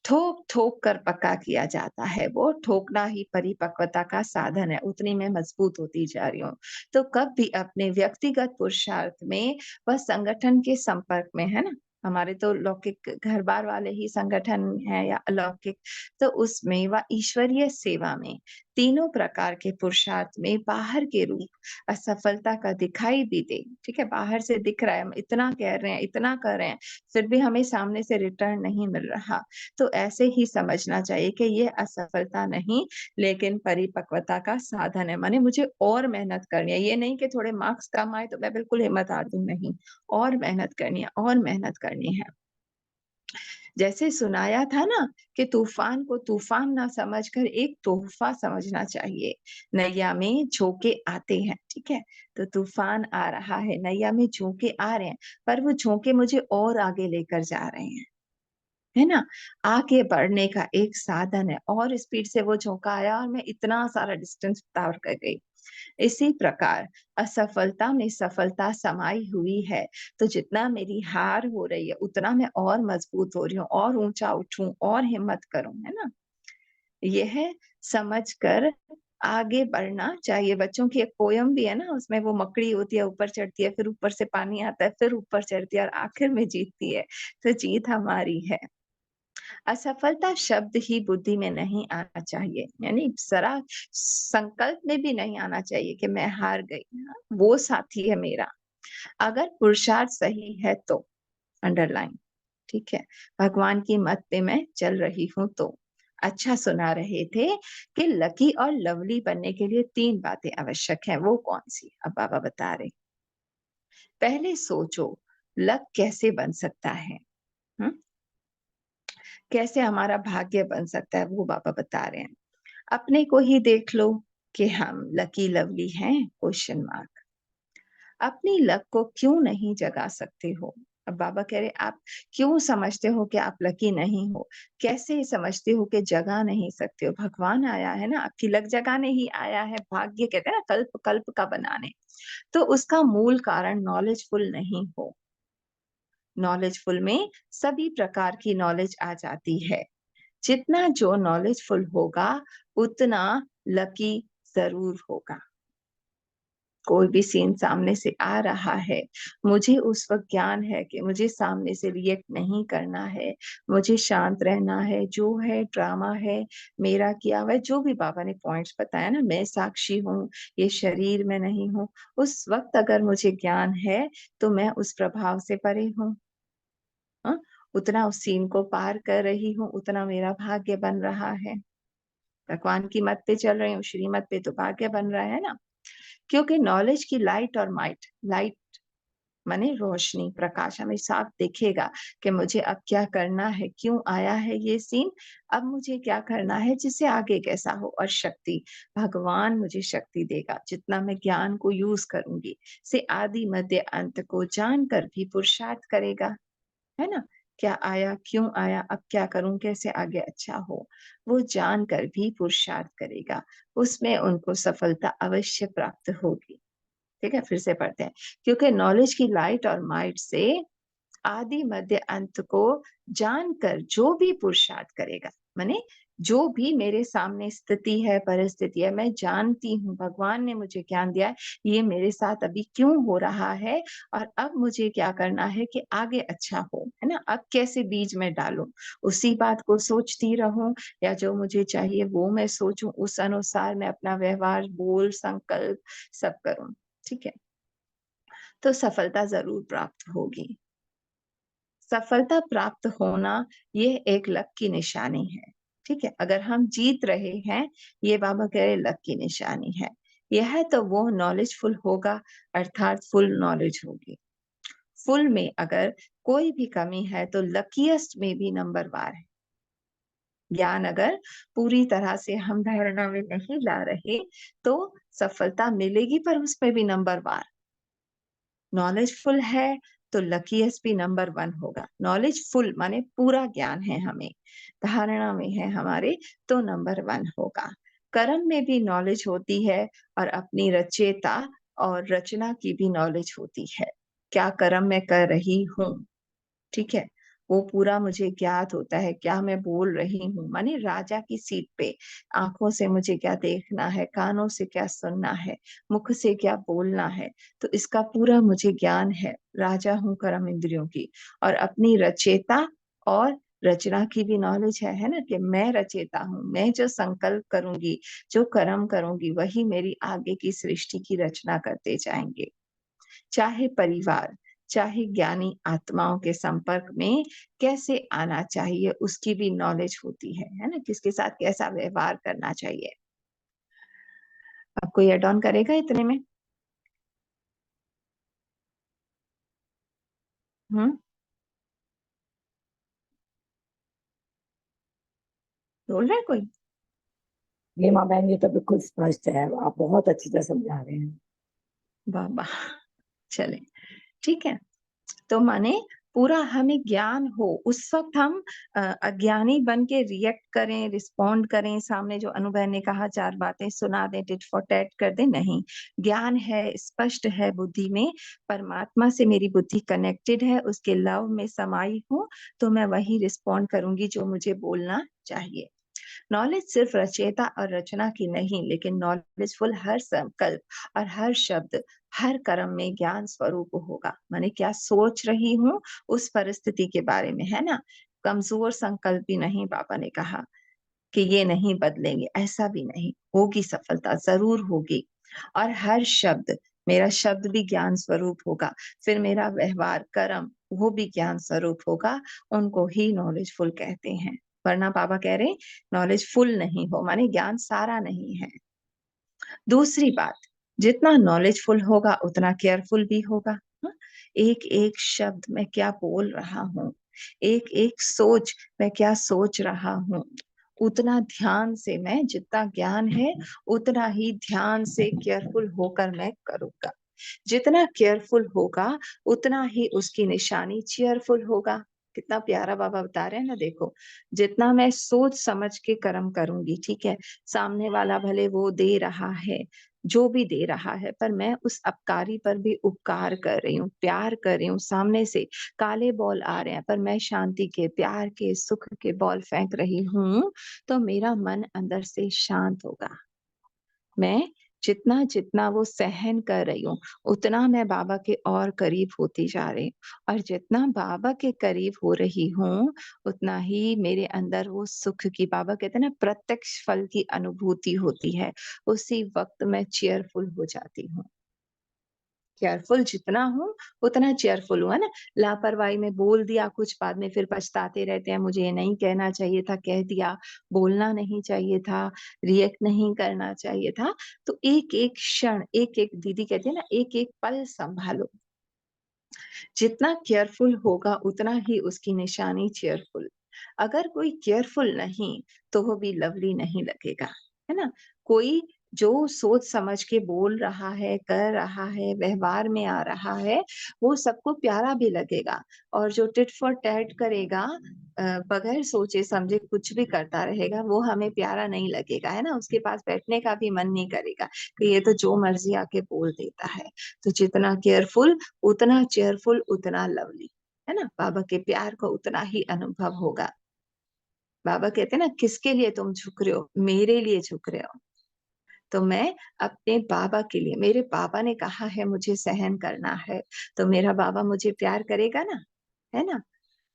ठोक-ठोक कर पक्का किया जाता है, वो ठोकना ही परिपक्वता का साधन है, उतनी मैं मज़बूत होती जा रही हूँ। तो कब भी अपने व्यक्तिगत पुरुषार्थ में व संगठन के संपर्क में, है ना? हमारे तो लौकिक घर-बार वाले ही संगठन हैं या अलौकिक, तो उसमें व ईश्वरीय सेवा में, तीनों प्रकार के पुरुषार्थ में बाहर के रूप असफलता का दिखाई भी दे, ठीक है? बाहर से दिख रहा है, हम इतना कह रहे हैं, इतना कर रहे हैं, फिर भी हमें सामने से रिटर्न नहीं मिल रहा। तो ऐसे ही समझना चाहिए कि ये असफलता नहीं, लेकिन परिपक्वता का साधन है। माने मुझे और मेहनत करनी है, ये नहीं कि थोड़े मार्क्स कम आए तो मैं बिल्कुल हिम्मत हार दूँ, नहीं। और मेहनत करनी है और मेहनत करनी है। जैसे सुनाया था ना कि तूफ़ान को तूफ़ान ना समझकर एक तोहफ़ा समझना चाहिए। नैया में झोंके आते हैं, ठीक है? तो तूफ़ान आ रहा है, नैया में झोंके आ रहे हैं, पर वो झोंके मुझे और आगे लेकर जा रहे हैं। है ना? आगे बढ़ने का एक साधन है और स्पीड से वो झोंका आया और मैं इतना सारा डिस्टेंस पार कर गई। इसी प्रकार असफलता में सफलता समाई हुई है, तो जितना मेरी हार हो रही है, उतना मैं और मजबूत हो रही हूँ और ऊँचा उठूँ और हिम्मत करूँ, है ना? यह समझकर आगे बढ़ना चाहिए। बच्चों की एक पोएम भी है ना, उसमें वो मकड़ी होती है, ऊपर चढ़ती है, फिर ऊपर से पानी आता है, फिर ऊपर चढ़ती है और आखिर में जीतती है। तो जीत हमारी है। असफलता शब्द ही बुद्धि में नहीं आना चाहिए, यानी ज़रा संकल्प में भी नहीं आना चाहिए कि मैं हार गई, हाँ, वो साथी है मेरा। अगर पुरुषार्थ सही है तो अंडरलाइन, ठीक है? भगवान की मत पे मैं चल रही हूँ तो। अच्छा सुना रहे थे कि लकी और लवली बनने के लिए 3 बातें आवश्यक हैं, वो कौन-सी? अब बाबा बता रहे। पहले सोचो, लक कैसे बन सकता है? हुँ? कैसे हमारा भाग्य बन सकता है, वो बाबा बता रहे हैं। अपने को ही देख लो कि हम लकी लवली हैं? Question mark. अपनी लक को क्यों नहीं जगा सकते हो? अब बाबा कह रहे आप क्यों समझते हो कि आप लकी नहीं हो, कैसे समझते हो कि जगा नहीं सकते हो, भगवान आया है ना आपकी लक जगाने ही आया है, भाग्य कहते हैं ना कल्प कल्प का बनाने। तो उसका मूल कारण नॉलेजफुल नहीं हो। नॉलेजफुल में सभी प्रकार की नॉलेज आ जाती है। जितना जो नॉलेजफुल होगा उतना लकी जरूर होगा। कोई भी सीन सामने से आ रहा है, मुझे उस वक्त ज्ञान है कि मुझे सामने से रिएक्ट नहीं करना है, मुझे शांत रहना है। जो है ड्रामा है, मेरा किया हुआ है, जो भी बाबा ने पॉइंट्स बताया ना, मैं साक्षी हूँ, ये शरीर में नहीं हूँ। उस वक्त अगर मुझे ज्ञान है तो मैं उस प्रभाव से परे हूँ। हाँ, उतना उस सीन को पार कर रही हूँ, उतना मेरा भाग्य बन रहा है। भगवान की मत पे चल रही हूँ, श्रीमत पे, तो भाग्य बन रहा है ना। क्योंकि नॉलेज की लाइट और माइट, लाइट माने रोशनी, प्रकाश, हमें साफ दिखेगा कि मुझे अब क्या करना है, क्यों आया है ये सीन, अब मुझे क्या करना है जिससे आगे कैसा हो। और शक्ति, भगवान मुझे शक्ति देगा जितना मैं ज्ञान को यूज करूंगी, से आदि मध्य अंत को जानकर भी पुरुषार्थ करेगा, है ना। क्या आया, क्यों आया, अब क्या करूं, कैसे आगे अच्छा हो, वो जानकर भी पुरुषार्थ करेगा, उसमें उनको सफलता अवश्य प्राप्त होगी। ठीक है, फिर से पढ़ते हैं। क्योंकि नॉलेज की लाइट और माइट से आदि मध्य अंत को जानकर जो भी पुरुषार्थ करेगा, माने जो भी मेरे सामने स्थिति है, परिस्थिति है, मैं जानती हूँ भगवान ने मुझे ज्ञान दिया है, ये मेरे साथ अभी क्यों हो रहा है, और अब मुझे क्या करना है कि आगे अच्छा हो, है ना। अब कैसे बीज में डालूं, उसी बात को सोचती रहूं, या जो मुझे चाहिए वो मैं सोचूं, उस अनुसार मैं अपना व्यवहार, बोल, संकल्प सब करूं। ठीक है, तो सफलता जरूर प्राप्त होगी। सफलता प्राप्त होना ये एक लक की निशानी है। ठीक है, अगर हम जीत रहे हैं, ये बाबा कह रहे लक की निशानी है। यह तो वो नॉलेजफुल होगा, अर्थात फुल नॉलेज होगी। फुल में अगर कोई भी कमी है तो लकीएस्ट में भी नंबर वार है। ज्ञान अगर पूरी तरह से हम धारणा में नहीं ला रहे तो सफलता मिलेगी, पर उसमें भी नंबर वार। नॉलेजफुल है तो लकीएस्ट भी नंबर 1 होगा। नॉलेज फुल माने पूरा ज्ञान है, हमें धारणा में है हमारे, तो नंबर 1 होगा। कर्म में भी नॉलेज होती है, और अपनी रचेता और रचना की भी नॉलेज होती है। क्या कर्म मैं कर रही हूँ, ठीक है, वो पूरा मुझे ज्ञात होता है। क्या मैं बोल रही हूँ, माने राजा की सीट पे, आंखों से मुझे क्या देखना है, कानों से क्या सुनना है, मुख से क्या बोलना है, तो इसका पूरा मुझे ज्ञान है। राजा हूँ कर्म इंद्रियों की, और अपनी रचेता और रचना की भी नॉलेज है ना, कि मैं रचेता हूँ, मैं जो संकल्प करूंगी, जो कर्म करूंगी, वही मेरी आगे की सृष्टि की रचना करते जाएंगे। चाहे परिवार, चाहे ज्ञानी आत्माओं के संपर्क में कैसे आना चाहिए, उसकी भी नॉलेज होती है ना, किसके साथ कैसा व्यवहार करना चाहिए। अब कोई एड ऑन करेगा इतने में? हम्म, बोल रहा है कोई? ये माँ बहन ये तो बिल्कुल स्पष्ट है, आप बहुत अच्छी तरह समझा रहे हैं। बाबा, चले, ठीक है। तो माने पूरा हमें ज्ञान हो, उस वक्त हम अज्ञानी बन के रिएक्ट करें, रिस्पॉन्ड करें, सामने जो अनुभव ने कहा 4 बातें सुना दें, टिट फॉर टैट कर दें, नहीं। ज्ञान है, स्पष्ट है बुद्धि में, परमात्मा से मेरी बुद्धि कनेक्टेड है, उसके लव में समाई हूँ, तो मैं वही रिस्पॉन्ड करूंगी जो मुझे बोलना चाहिए। नॉलेज सिर्फ रचयिता और रचना की नहीं, लेकिन नॉलेजफुल हर संकल्प और हर शब्द, हर कर्म में ज्ञान स्वरूप होगा। माने क्या सोच रही हूँ उस परिस्थिति के बारे में, है ना। कमजोर संकल्प भी नहीं, बाबा ने कहा कि ये नहीं बदलेंगे, ऐसा भी नहीं, होगी सफलता जरूर होगी। और हर शब्द, मेरा शब्द भी ज्ञान स्वरूप होगा, फिर मेरा व्यवहार, कर्म, वो भी ज्ञान स्वरूप होगा। उनको ही नॉलेजफुल कहते हैं। वरना बाबा कह रहे नॉलेज फुल नहीं हो, माने ज्ञान सारा नहीं है। दूसरी बात, जितना नॉलेजफुल होगा उतना केयरफुल भी होगा। हाँ? एक एक शब्द मैं क्या बोल रहा हूँ, एक एक सोच मैं क्या सोच रहा हूँ, उतना ध्यान से, मैं जितना ज्ञान है उतना ही ध्यान से केयरफुल होकर मैं करूंगा। जितना केयरफुल होगा उतना ही उसकी निशानी चेयरफुल होगा। कितना प्यारा बाबा बता रहे हैं ना, देखो जितना मैं सोच समझ के कर्म करूंगी, ठीक है, सामने वाला भले वो दे रहा है जो भी दे रहा है, पर मैं उस अपकारी पर भी उपकार कर रही हूँ, प्यार कर रही हूँ। सामने से काले बॉल आ रहे हैं पर मैं शांति के, प्यार के, सुख के बॉल फेंक रही हूँ, तो मेरा मन अंदर से शांत होगा। मैं जितना जितना वो सहन कर रही हूँ उतना मैं बाबा के और करीब होती जा रही हूँ, और जितना बाबा के करीब हो रही हूँ उतना ही मेरे अंदर वो सुख की, बाबा कहते हैं ना, प्रत्यक्ष फल की अनुभूति होती है। उसी वक्त मैं चेयरफुल हो जाती हूँ। केयरफुल जितना हूँ उतना चेयरफुल हूँ, है ना। लापरवाही में बोल दिया कुछ, बाद में फिर पछताते रहते हैं, मुझे ये नहीं कहना चाहिए था, कह दिया, बोलना नहीं चाहिए था, रिएक्ट नहीं करना चाहिए था। तो एक एक क्षण, एक एक, दीदी कहती है ना, एक एक पल संभालो। जितना केयरफुल होगा उतना ही उसकी निशानी चेयरफुल। अगर कोई केयरफुल नहीं तो वो भी लवली नहीं लगेगा, है ना। कोई जो सोच समझ के बोल रहा है, कर रहा है, व्यवहार में आ रहा है, वो सबको प्यारा भी लगेगा। और जो टिट फॉर टैट करेगा, बगैर सोचे समझे कुछ भी करता रहेगा, वो हमें प्यारा नहीं लगेगा, है ना। उसके पास बैठने का भी मन नहीं करेगा कि ये तो जो मर्जी आके बोल देता है। तो जितना केयरफुल उतना चेयरफुल उतना लवली, है ना। बाबा के प्यार का उतना ही अनुभव होगा। बाबा कहते हैं ना, किसके लिए तुम झुक रहे हो? मेरे लिए झुक रहे हो। तो मैं अपने बाबा के लिए, मेरे बाबा ने कहा है मुझे सहन करना है, तो मेरा बाबा मुझे प्यार करेगा ना, है ना।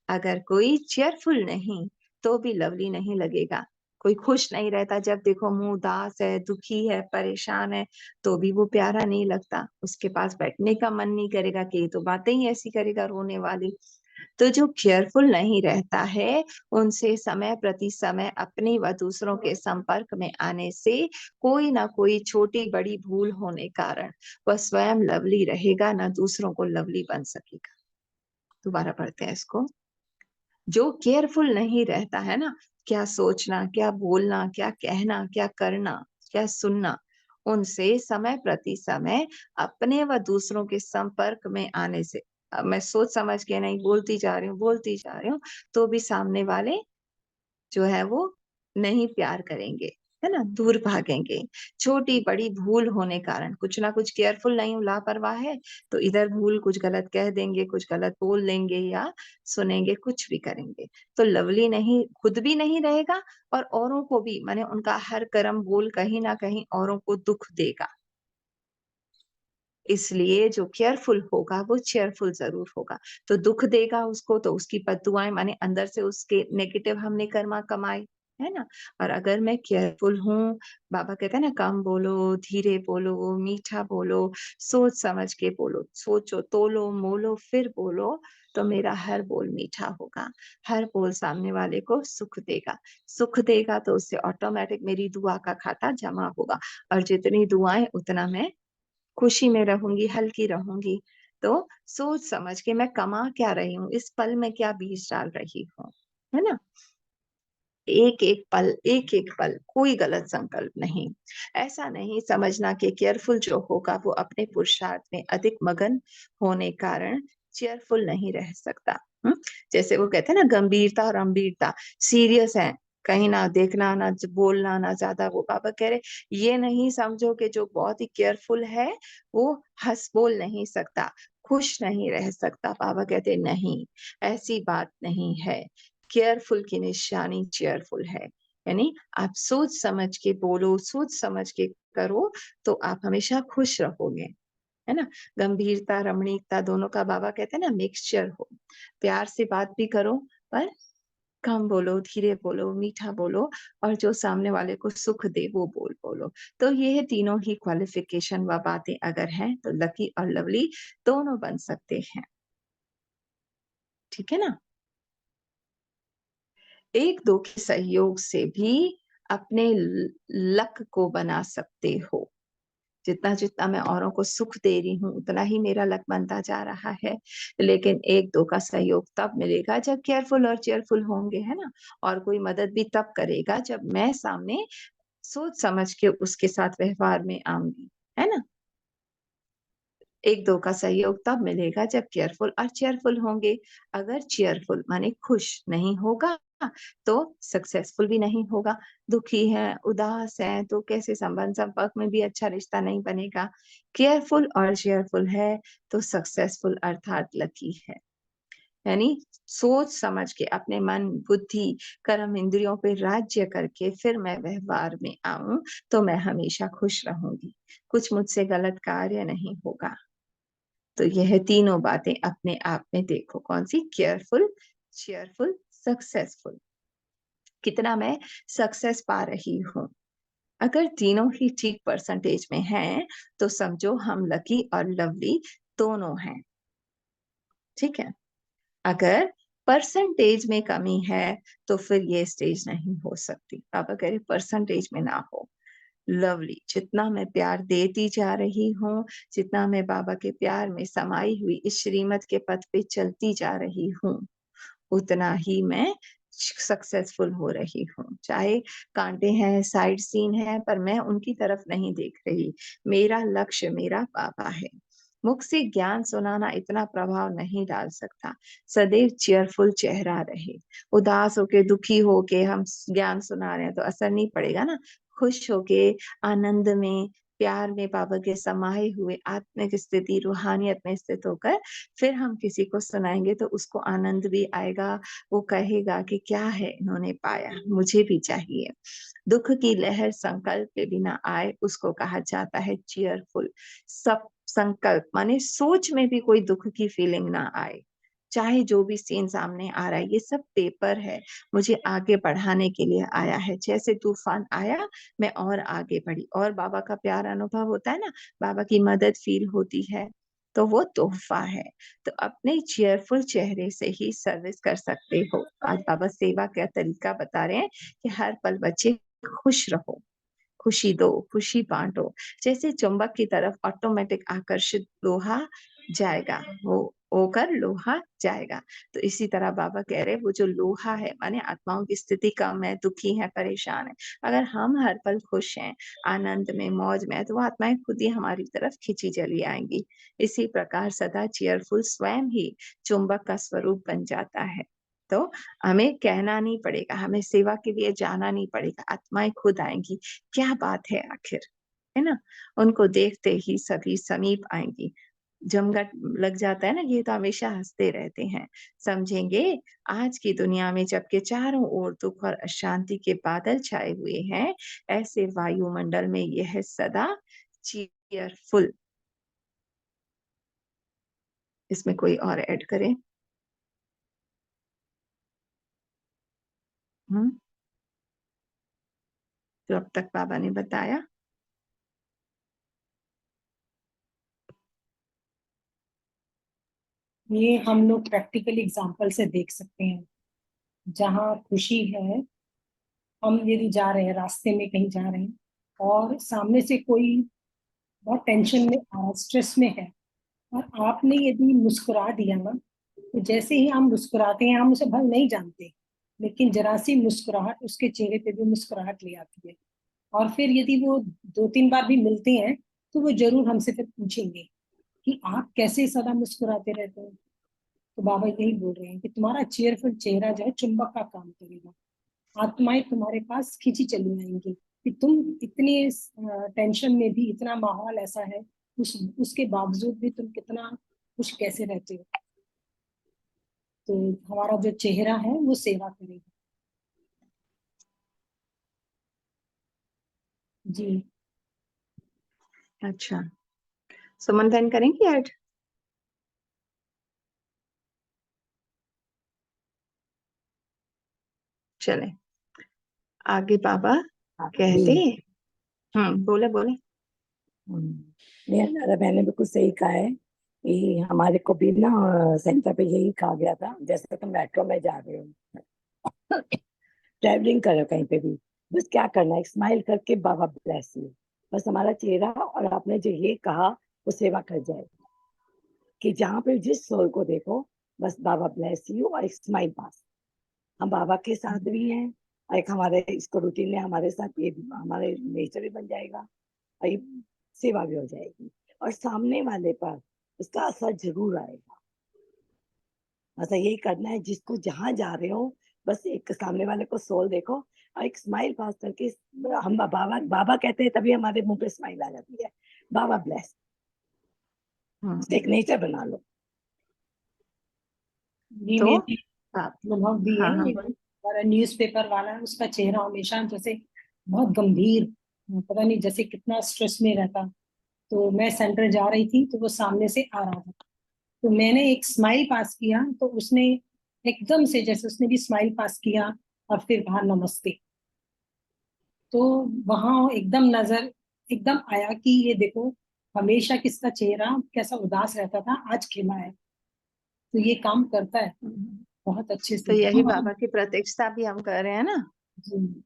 अगर कोई चेयरफुल नहीं तो भी लवली नहीं लगेगा। कोई खुश नहीं रहता, जब देखो मुंह उदास है, दुखी है, परेशान है, तो भी वो प्यारा नहीं लगता। उसके पास बैठने का मन नहीं करेगा कि ये तो बातें ही ऐसी करेगा, रोने वाली। तो जो केयरफुल नहीं रहता है उनसे समय प्रति समय अपने व दूसरों के संपर्क में आने से कोई ना कोई छोटी बड़ी भूल होने कारण वह स्वयं लवली रहेगा, ना दूसरों को लवली बन सकेगा। दोबारा पढ़ते हैं इसको। जो केयरफुल नहीं रहता है ना, क्या सोचना, क्या बोलना, क्या कहना, क्या करना, क्या सुनना, उनसे समय प्रति समय अपने व दूसरों के संपर्क में आने से, मैं सोच समझ के नहीं बोलती जा रही हूँ, बोलती जा रही हूँ, तो भी सामने वाले जो है वो नहीं प्यार करेंगे, है ना, दूर भागेंगे। छोटी बड़ी भूल होने कारण, कुछ ना कुछ केयरफुल नहीं हूँ, लापरवाह है, तो इधर भूल, कुछ गलत कह देंगे, कुछ गलत बोल देंगे या सुनेंगे, कुछ भी करेंगे। तो लवली नहीं, खुद भी नहीं रहेगा और औरों को भी, माने उनका हर कर्म बोल कहीं ना कहीं औरों को दुख देगा। इसलिए जो केयरफुल होगा वो चेयरफुल जरूर होगा। तो दुख देगा उसको तो उसकी बद्दुआएं, माने अंदर से उसके नेगेटिव हमने कर्मा कमाए, है ना। और अगर मैं केयरफुल हूँ, बाबा कहते हैं ना, कम बोलो, धीरे बोलो, मीठा बोलो, सोच समझ के बोलो, सोचो, तोलो मोलो फिर बोलो, तो मेरा हर बोल मीठा होगा। हर बोल सामने वाले को सुख देगा। सुख देगा तो उससे ऑटोमेटिक मेरी दुआ का खाता जमा होगा, और जितनी दुआएं उतना मैं खुशी में रहूंगी, हल्की रहूंगी। तो सोच समझ के मैं कमा क्या रही हूँ, इस पल में क्या बीज डाल रही हूँ, है ना। एक एक पल, एक एक पल, कोई गलत संकल्प नहीं। ऐसा नहीं समझना कि केयरफुल जो होगा वो अपने पुरुषार्थ में अधिक मगन होने कारण चेयरफुल नहीं रह सकता। जैसे वो कहते हैं ना, गंभीरता और अम्भीरता, सीरियस है, कहीं ना देखना, ना बोलना, ना ज्यादा। वो बाबा कह रहे, ये नहीं समझो कि जो बहुत ही केयरफुल है वो हंस बोल नहीं सकता, खुश नहीं रह सकता। बाबा कहते नहीं, ऐसी बात नहीं है। केयरफुल की निशानी चेयरफुल है। यानी आप सोच समझ के बोलो, सोच समझ के करो, तो आप हमेशा खुश रहोगे, है ना। गंभीरता रमणीकता दोनों का बाबा कहते हैं ना मिक्सचर हो। प्यार से बात भी करो, पर कम बोलो, धीरे बोलो, मीठा बोलो, और जो सामने वाले को सुख दे वो बोल बोलो। तो ये तीनों ही क्वालिफिकेशन व बातें अगर हैं तो लकी और लवली दोनों बन सकते हैं, ठीक है ना। एक दो के सहयोग से भी अपने लक को बना सकते हो। जितना जितना मैं औरों को सुख दे रही हूँ उतना ही मेरा लक बनता जा रहा है। लेकिन एक दो का सहयोग तब मिलेगा जब केयरफुल और चेयरफुल होंगे, है ना। और कोई मदद भी तब करेगा जब मैं सामने सोच समझ के उसके साथ व्यवहार में आऊंगी, है ना। एक दो का सहयोग तब मिलेगा जब केयरफुल और चेयरफुल होंगे। अगर चेयरफुल माने खुश नहीं होगा तो सक्सेसफुल भी नहीं होगा। दुखी है, उदास है तो कैसे संबंध संपर्क में भी अच्छा रिश्ता नहीं बनेगा। केयरफुल और चेयरफुल है तो सक्सेसफुल अर्थात लकी है। यानी सोच समझ के अपने मन, बुद्धि, कर्म इंद्रियों पे राज्य करके फिर मैं व्यवहार में आऊं तो मैं हमेशा खुश रहूंगी, कुछ मुझसे गलत कार्य नहीं होगा। तो यह तीनों बातें अपने आप में देखो, कौन सी? Careful, cheerful, successful. कितना मैं सक्सेस पा रही हूँ। अगर तीनों ही ठीक परसेंटेज में हैं तो समझो हम लकी और लवली दोनों हैं। ठीक है। अगर परसेंटेज में कमी है तो फिर ये स्टेज नहीं हो सकती। बाबा कह रहे परसेंटेज में ना हो। लवली, जितना मैं प्यार देती जा रही हूँ, जितना मैं बाबा के प्यार में समाई हुई इस श्रीमत के पथ पे चलती जा रही हूँ, उतना ही मैं सक्सेसफुल हो रही हूँ। चाहे कांटे हैं, साइड सीन है, पर मैं उनकी तरफ नहीं देख रही। मेरा लक्ष्य मेरा बाबा है। मुख से ज्ञान सुनाना इतना प्रभाव नहीं डाल सकता। सदैव चेयरफुल चेहरा रहे। उदास होके, दुखी होके हम ज्ञान सुना रहे हैं तो असर नहीं पड़ेगा ना। खुश होके, आनंद में, प्यार में बाबा के समाये हुए आत्मिक स्थिति, रूहानियत में स्थित होकर फिर हम किसी को सुनाएंगे तो उसको आनंद भी आएगा। वो कहेगा कि क्या है इन्होंने पाया, मुझे भी चाहिए। दुख की लहर संकल्प के बिना आए उसको कहा जाता है चीयरफुल। सब संकल्प माने सोच में भी कोई दुख की फीलिंग ना आए। चाहे जो भी सीन सामने आ रहा है, ये सब पेपर है, मुझे आगे बढ़ाने के लिए आया है। जैसे तूफान आया, मैं और आगे बढ़ी, और बाबा का प्यार अनुभव होता है ना, बाबा की मदद फील होती है, तो वो तोहफा है। तो अपने चेयरफुल चेहरे से ही सर्विस कर सकते हो। आज बाबा सेवा का तरीका बता रहे हैं कि हर पल बच्चे खुश रहो, खुशी दो, खुशी बांटो। जैसे चुंबक की तरफ ऑटोमेटिक आकर्षित लोहा जाएगा, वो होकर लोहा जाएगा। तो इसी तरह बाबा कह रहे वो जो लोहा है माने आत्माओं की स्थिति कम है, दुखी है, परेशान है, अगर हम हर पल खुश हैं, आनंद में, मौज में, तो वो आत्माएं खुद ही हमारी तरफ खिंची चली आएंगी। इसी प्रकार सदा चेयरफुल स्वयं ही चुंबक का स्वरूप बन जाता है। तो हमें कहना नहीं पड़ेगा, हमें सेवा के लिए जाना नहीं पड़ेगा, आत्माएं खुद आएंगी। क्या बात है आखिर, है ना? उनको देखते ही सभी समीप आएंगी। जमघट लग जाता है ना, ये तो हमेशा हंसते रहते हैं। समझेंगे आज की दुनिया में जबकि चारों ओर दुख और अशांति के बादल छाए हुए हैं, ऐसे वायुमंडल में यह सदा चीयरफुल। इसमें कोई और ऐड करे? हम्म, जो अब तक बाबा ने बताया। ये हम लोग प्रैक्टिकल एग्जांपल से देख सकते हैं। जहाँ खुशी है, हम यदि जा रहे हैं, रास्ते में कहीं जा रहे हैं और सामने से कोई बहुत टेंशन में आ रहा है, स्ट्रेस में है, और आपने यदि मुस्कुरा दिया ना, तो जैसे ही हम मुस्कुराते हैं, हम उसे भले नहीं जानते, लेकिन जरा सी मुस्कुराहट उसके चेहरे पे भी मुस्कुराहट ले आती है। और फिर यदि वो 2-3 बार भी मिलते हैं तो वो जरूर हमसे फिर पूछेंगे कि आप कैसे सदा मुस्कुराते रहते हो। तो बाबा यही बोल रहे हैं कि तुम्हारा चेयरफुल चेहरा जो है चुंबक का काम करेगा। आत्माएं तुम्हारे पास खींची चली आएंगी कि तुम इतनी टेंशन में भी, इतना माहौल ऐसा है, उसके बावजूद भी तुम कितना खुश कैसे रहते हो। तो हमारा जो चेहरा है वो सेवा करेगा। जी। अच्छा, सुमन बहन करेंगी ऐड? चले आगे। बाबा कहते जी। हैं, बोले बोले। नहीं, अरे मैंने बिल्कुल सही कहा है कि हमारे को भी ना सेंटर पे यही कहा गया था, जैसे तुम मेट्रो में जा रहे हो, ट्रैवलिंग कर रहे हो कहीं पे भी, बस क्या करना है, स्माइल करके बाबा ब्लेस यू। बस हमारा चेहरा और आपने जो ये कहा वो सेवा कर जाए, कि जहाँ पे जिस सोल को देखो बस बाबा ब्लेस यू और एक स्माइल पास। हम बाबा के साथ भी हैं, और एक हमारे इसको रूटीन में हमारे साथ ये हमारे नेचर भी बन जाएगा, और ये सेवा भी हो जाएगी। और सामने वाले पर उसका असर जरूर आएगा। ऐसा यही करना है, जिसको जहां जा रहे हो बस एक सामने वाले को सोल देखो और एक स्माइल पास करके, हम बाबा बाबा कहते हैं तभी हमारे मुंह पे स्माइल आ जाती है। बाबा ब्लेस, एक नेचर बना लो। ये तो मेरे आप अनुभव भी है। हाँ हाँ एक हमारा न्यूज़पेपर वाला है, उसका चेहरा हमेशा जैसे बहुत गंभीर, पता नहीं जैसे कितना स्ट्रेस में रहता। तो मैं सेंटर जा रही थी तो वो सामने से आ रहा था, तो मैंने एक स्माइल पास किया तो उसने एकदम से जैसे उसने भी स्माइल पास किया और फिर कहा नमस्ते। तो वहां एकदम नजर एकदम आया कि ये देखो, हमेशा किसका चेहरा कैसा उदास रहता था, आज खिला है। तो ये काम करता है हम्म। बहुत अच्छे तो से। यही बाबा की प्रतीक्षा भी हम कर रहे हैं ना, जी।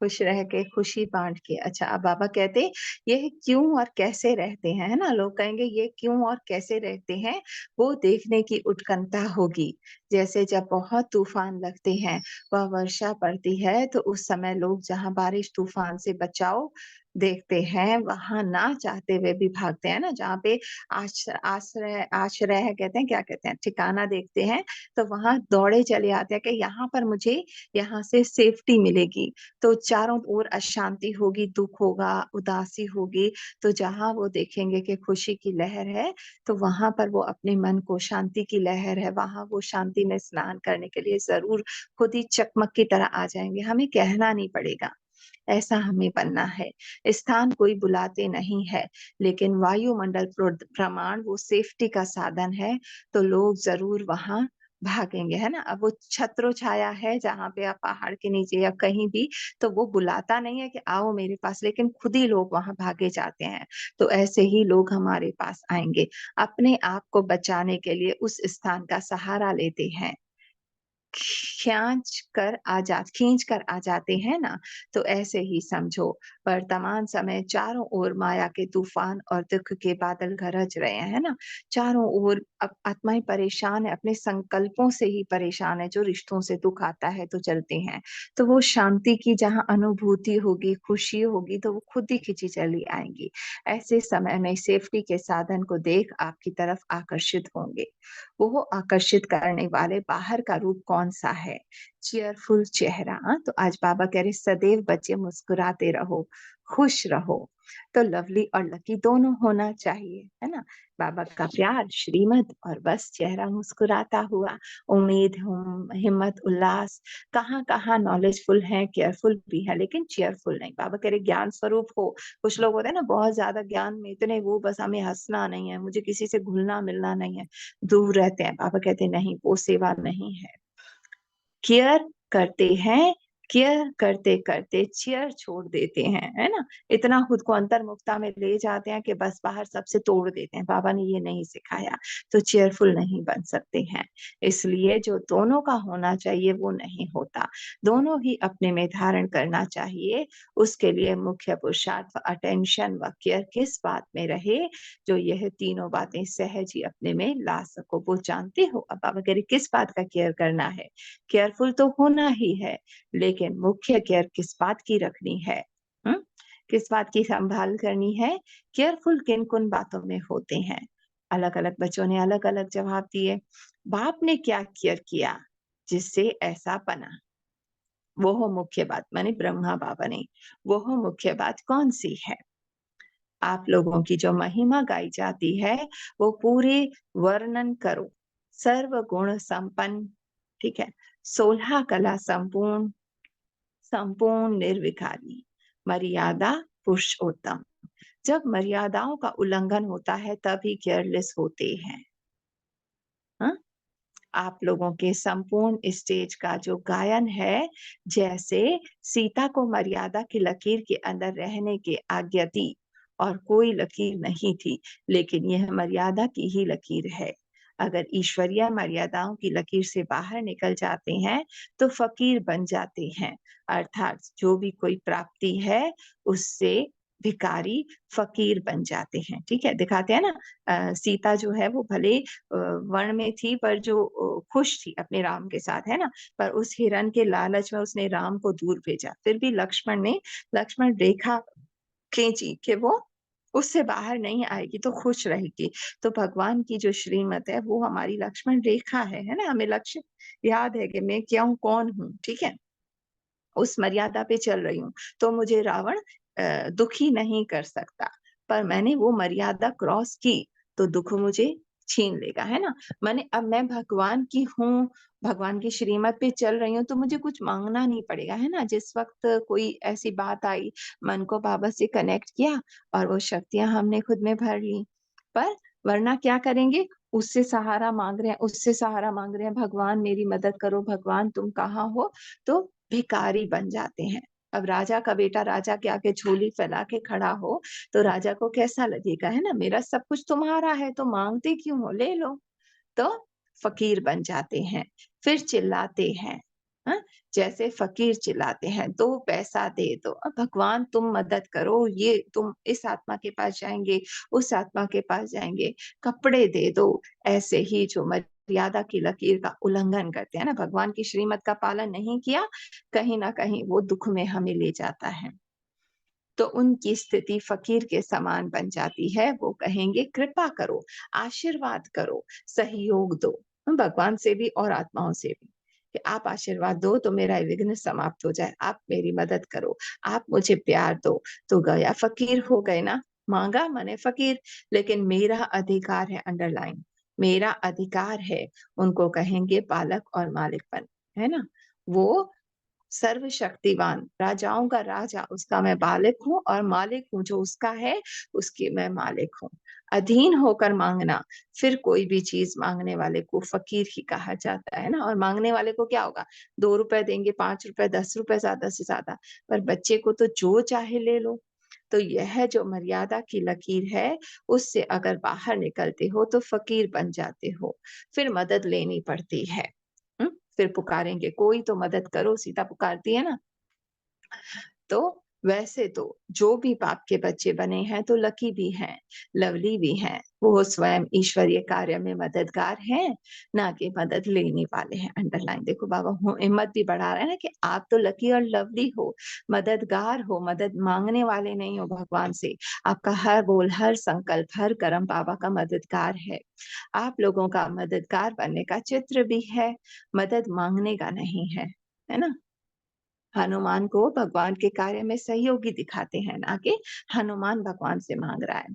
खुश रह के खुशी बांट के। अच्छा, अब बाबा कहते ये क्यों और कैसे रहते हैं, है ना, लोग कहेंगे ये क्यों और कैसे रहते हैं, वो देखने की उत्कंठा होगी। जैसे जब बहुत तूफान लगते हैं, वह वर्षा पड़ती है, तो उस समय लोग जहाँ बारिश तूफान से बचाव देखते हैं, वहां ना चाहते हुए भी भागते हैं ना, जहाँ पे आश्रय आश्रय है, कहते हैं क्या कहते हैं, ठिकाना देखते हैं, तो वहां दौड़े चले आते हैं कि यहाँ पर मुझे यहाँ से सेफ्टी मिलेगी। तो चारों ओर अशांति होगी, दुख होगा, उदासी होगी, तो जहां वो देखेंगे कि खुशी की लहर है, तो वहां पर वो अपने मन को, शांति की लहर है, वहां वो शांति में स्नान करने के लिए जरूर खुद ही चकमक की तरह आ जाएंगे। हमें कहना नहीं पड़ेगा, ऐसा हमें बनना है। स्थान कोई बुलाते नहीं है, लेकिन वायुमंडल प्रमाण वो सेफ्टी का साधन है, तो लोग जरूर वहां भागेंगे, है ना। अब वो छत्र छाया है जहाँ पे आप पहाड़ के नीचे या कहीं भी, तो वो बुलाता नहीं है कि आओ मेरे पास, लेकिन खुद ही लोग वहां भागे जाते हैं। तो ऐसे ही लोग हमारे पास आएंगे, अपने आप को बचाने के लिए उस स्थान का सहारा लेते हैं, खींच कर आ जाते हैं ना। तो ऐसे ही समझो, वर्तमान समय चारों ओर माया के तूफान और दुख के बादल गरज रहे हैं ना। चारों ओर अब आत्माएं परेशान है, अपने संकल्पों से ही परेशान है, जो रिश्तों से दुख आता है तो चलते हैं। तो वो शांति की जहाँ अनुभूति होगी, खुशी होगी, तो वो खुद ही खिंची चली आएंगी। ऐसे समय में सेफ्टी के साधन को देख आपकी तरफ आकर्षित होंगे। वो आकर्षित करने वाले बाहर का रूप कौन सा है? चीयरफुल चेहरा। तो आज बाबा कह रहे सदैव बच्चे मुस्कुराते रहो, खुश रहो। तो लवली और लकी दोनों होना चाहिए, है ना। बाबा का प्यार, श्रीमत, और बस चेहरा मुस्कुराता हुआ, उम्मीद, हिम्मत, उल्लास। कहाँ कहाँ नॉलेजफुल है, केयरफुल भी है, लेकिन चीयरफुल नहीं। बाबा कह रहे ज्ञान स्वरूप हो। कुछ लोग होते हैं ना बहुत ज्यादा ज्ञान में इतने, वो बस हमें हंसना नहीं है, मुझे किसी से घुलना मिलना नहीं है, दूर रहते हैं। बाबा कहते नहीं, वो सेवा नहीं है। केयर करते हैं, केयर करते करते चेयर छोड़ देते हैं, है ना। इतना खुद को अंतर्मुक्ता में ले जाते हैं कि बस बाहर सबसे तोड़ देते हैं। बाबा ने ये नहीं सिखाया, तो चेयरफुल नहीं बन सकते हैं। इसलिए जो दोनों का होना चाहिए वो नहीं होता, दोनों ही अपने में धारण करना चाहिए। उसके लिए मुख्य पुरुषार्थ अटेंशन व केयर किस बात में रहे, जो यह तीनों बातें सहज ही अपने में ला सको। वो जानते हो, अब बाबा कह रहे किस बात का केयर करना है। केयरफुल तो होना ही है, लेकिन मुख्य केयर किस बात की रखनी है? हम्म, किस बात की संभाल करनी है? केयरफुल किन किन बातों में होते हैं? अलग अलग बच्चों ने अलग अलग जवाब दिए। बाप ने क्या केयर किया जिससे ऐसा बना? वो हो मुख्य बात, माने ब्रह्मा बाबा ने। वो हो मुख्य बात कौन सी है? आप लोगों की जो महिमा गाई जाती है, वो पूरे वर्णन करो। सर्व गुण संपन्न, ठीक है, 16 कला संपूर्ण, संपूर्ण निर्विकारी, मर्यादा पुरुषोत्तम। जब मर्यादाओं का उल्लंघन होता है तभी केयरलेस होते हैं। हाँ? आप लोगों के संपूर्ण स्टेज का जो गायन है, जैसे सीता को मर्यादा की लकीर के अंदर रहने की आज्ञा दी और कोई लकीर नहीं थी, लेकिन यह मर्यादा की ही लकीर है। अगर ईश्वरीय मर्यादाओं की लकीर से बाहर निकल जाते हैं तो फकीर बन जाते हैं, अर्थात जो भी कोई प्राप्ति है उससे भिखारी फकीर बन जाते हैं। ठीक है, दिखाते हैं ना, सीता जो है वो भले वन में थी, पर जो खुश थी अपने राम के साथ, है ना, पर उस हिरन के लालच में उसने राम को दूर भेजा। फिर भी लक्ष्मण रेखा खींची कि वो उससे बाहर नहीं आएगी तो खुश रहेगी। तो भगवान की जो श्रीमत है वो हमारी लक्ष्मण रेखा है ना? हमें लक्ष्य याद है कि मैं क्या हूँ, कौन हूँ, ठीक है? उस मर्यादा पे चल रही हूँ, तो मुझे रावण दुखी नहीं कर सकता। पर मैंने वो मर्यादा क्रॉस की तो दुःख मुझे छीन लेगा, है ना? अब मैं भगवान की हूँ, भगवान की श्रीमत पे चल रही हूँ, तो मुझे कुछ माँगना नहीं पड़ेगा, है ना? जिस वक़्त कोई ऐसी बात आई, मन को बाबा से कनेक्ट किया और वो शक्तियाँ हमने खुद में भर ली। पर वरना क्या करेंगे? उससे सहारा माँग रहे हैं, उससे सहारा माँग रहे हैं, भगवान मेरी मदद करो, भगवान तुम कहाँ हो? तो भिखारी बन जाते हैं। अब राजा का बेटा राजा के आगे झोली फैला के खड़ा हो, तो राजा को कैसा लगेगा, है ना? मेरा सब कुछ तुम्हारा है, तो माँगते क्यों हो? ले लो। तो फ़कीर बन जाते हैं, फिर चिल्लाते हैं, हाँ? जैसे फ़कीर चिल्लाते हैं, "दो पैसा दे दो।" भगवान तुम मदद करो, ये तुम इस आत्मा के पास जाएँगे, उस आत्मा के पास जाएँगे, कपड़े दे दो। ऐसे ही जो मर्यादा की लकीर का उल्लंघन करते हैं ना, भगवान की श्रीमत का पालन नहीं किया, कहीं न कहीं वो दुःख में हमें ले जाता है। तो उनकी स्थिति फ़कीर के समान बन जाती है। वो कहेंगे कृपा करो, आशीर्वाद करो, सहयोग दो। भगवान से भी और आत्माओं से भी कि आप आशीर्वाद दो तो मेरा ये विघ्न समाप्त हो जाए, आप मेरी मदद करो, आप मुझे प्यार दो। तो गया फ़कीर हो गए ना, माँगा माने फ़कीर, लेकिन मेरा अधिकार है, अंडरलाइन, मेरा अधिकार है, उनको कहेंगे पालक और मालिकपन, है ना? वो सर्वशक्तिमान, राजाओं का राजा, उसका मैं बालिक हूँ और मालिक हूँ, जो उसका है, उसकी मैं मालिक हूँ। अधीन होकर माँगना, फिर कोई भी चीज़ माँगने वाले को फ़कीर ही कहा जाता है ना? और माँगने वाले को क्या होगा? ₹2 देंगे, ₹5, ₹10 ज़्यादा से ज़्यादा, पर बच्चे को तो जो चाहे ले लो। तो यह जो मर्यादा की लकीर है, उससे अगर बाहर निकलते हो तो फ़कीर बन जाते हो, फिर मदद लेनी पड़ती है। हुँ? फिर पुकारेंगे, कोई तो मदद करो, सीता पुकारती है ना? तो वैसे तो जो भी बाप के बच्चे बने हैं तो लकी भी हैं, लवली भी हैं। वो स्वयं ईश्वरीय कार्य में मददगार हैं, ना कि मदद लेने वाले हैं। अंडरलाइन देखो बाबा हिम्मत भी बढ़ा रहे हैं ना कि आप तो लकी और लवली हो, मददगार हो, मदद माँगने वाले नहीं हो भगवान से। आपका हर बोल, हर संकल्प, हर कर्म बाबा का मददगार है। आप लोगों का मददगार बनने का चित्र भी है, मदद माँगने का नहीं है ना? हनुमान को भगवान के कार्य में सहयोगी दिखाते हैं, ना कि हनुमान भगवान से माँग रहा है।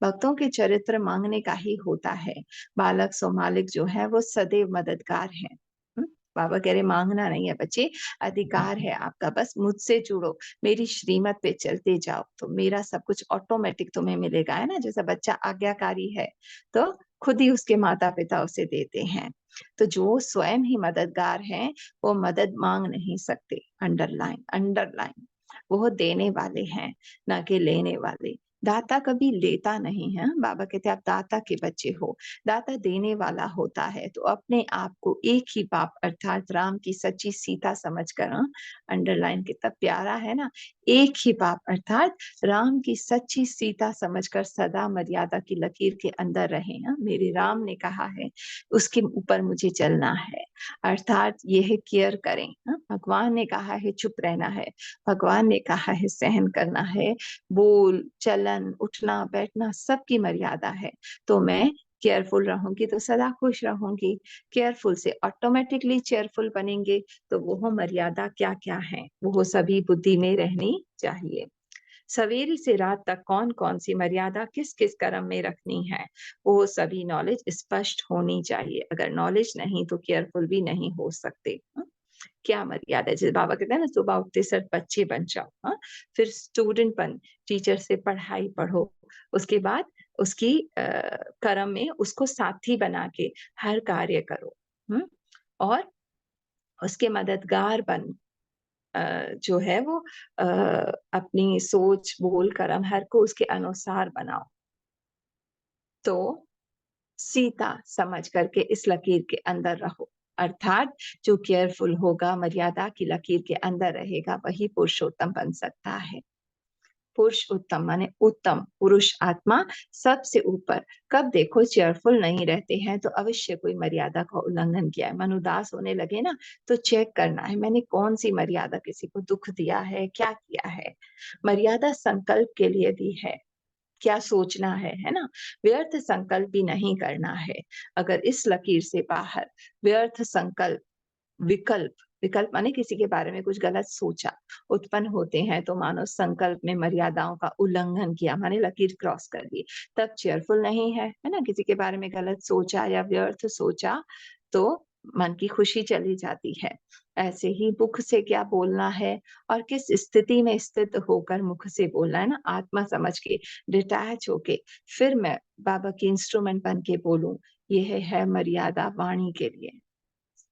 भक्तों के चरित्र माँगने का ही होता है। बालक सो मालिक जो है वो सदैव मददगार है। हुँ? बाबा कह रहे माँगना नहीं है बच्चे, अधिकार है आपका, बस मुझसे जुड़ो, मेरी श्रीमत पे चलते जाओ, तो मेरा सब कुछ ऑटोमैटिक तुम्हें मिलेगा, है ना? जैसा बच्चा आज्ञाकारी है, तो खुद ही उसके माता-पिता उसे देते हैं। तो जो स्वयं ही मददगार हैं, वो मदद माँग नहीं सकते। अंडरलाइन अंडरलाइन वो देने वाले हैं, ना कि लेने वाले। दाता कभी लेता नहीं है। बाबा कहते हैं आप दाता के बच्चे हो। दाता देने वाला होता है, तो अपने आप को एक ही बाप अर्थात राम की सच्ची सीता समझकर, अंडरलाइन कितना प्यारा है ना? एक ही बाप अर्थात राम की सच्ची सीता समझकर सदा मर्यादा की लकीर के अंदर रहें। मेरे राम ने कहा है, उसके ऊपर मुझे चलना है। अर्थात यह केयर करें। भगवान ने कहा है चुप रहना है, भगवान ने कहा है सहन करना है, बोल, चलन, उठना, बैठना सबकी मर्यादा है। तो मैं केयरफुल रहूँगी तो सदा खुश रहूँगी। केयरफुल से ऑटोमैटिकली चेयरफुल बनेंगे, तो वो मर्यादा क्या-क्या है, वो सभी बुद्धि में रहनी चाहिए। सवेरे से रात तक कौन-कौन सी मर्यादा किस-किस कर्म में रखनी है, वो सभी नॉलेज स्पष्ट होनी चाहिए। अगर नॉलेज नहीं तो केयरफुल भी नहीं हो सकते। क्या मर्यादा है? जैसे बाबा कहते हैं ना सुबह उठते सार बच्चे बन जाओ, फिर स्टूडेंट बन, टीचर से पढ़ाई पढ़ो, उसके बाद उसकी कर्म में उसको साथी बना के हर कार्य करो, हुँ? और उसके मददगार बन जो है वो अ, अपनी सोच, बोल, कर्म हर को उसके अनुसार बनाओ। तो सीता समझ करके इस लकीर के अंदर रहो। अर्थात जो केयरफुल होगा, मर्यादा की लकीर के अंदर रहेगा, वही पुरुषोत्तम बन सकता है। पुरुष उत्तम माने उत्तम, पुरुष आत्मा सबसे ऊपर। कब देखो चेयरफुल नहीं रहते हैं तो अवश्य कोई मर्यादा का उल्लंघन किया है। मन उदास होने लगे ना तो चेक करना है मैंने कौन-सी मर्यादा किसी को दुःख दिया है, क्या किया है? मर्यादा संकल्प के लिए भी है। क्या सोचना है ना? व्यर्थ संकल्प भी नहीं करना है। अगर इस लकीर से बाहर व्यर्थ संकल्प, विकल्प, विकल्प माने किसी के बारे में कुछ गलत सोचा, उत्पन्न होते हैं, तो मानो संकल्प में मर्यादाओं का उल्लंघन किया, माने लकीर क्रॉस कर दी, तब चेयरफुल नहीं है ना? किसी के बारे में गलत सोचा या व्यर्थ सोचा, तो मन की खुशी चली जाती है। ऐसे ही मुख से क्या बोलना है और किस स्थिति में स्थित होकर मुख से बोलना है ना, आत्मा समझ के, डिटैच होके, फिर मैं बाबा की इंस्ट्रूमेंट बन के बोलूं, यह है मर्यादा वाणी के लिए।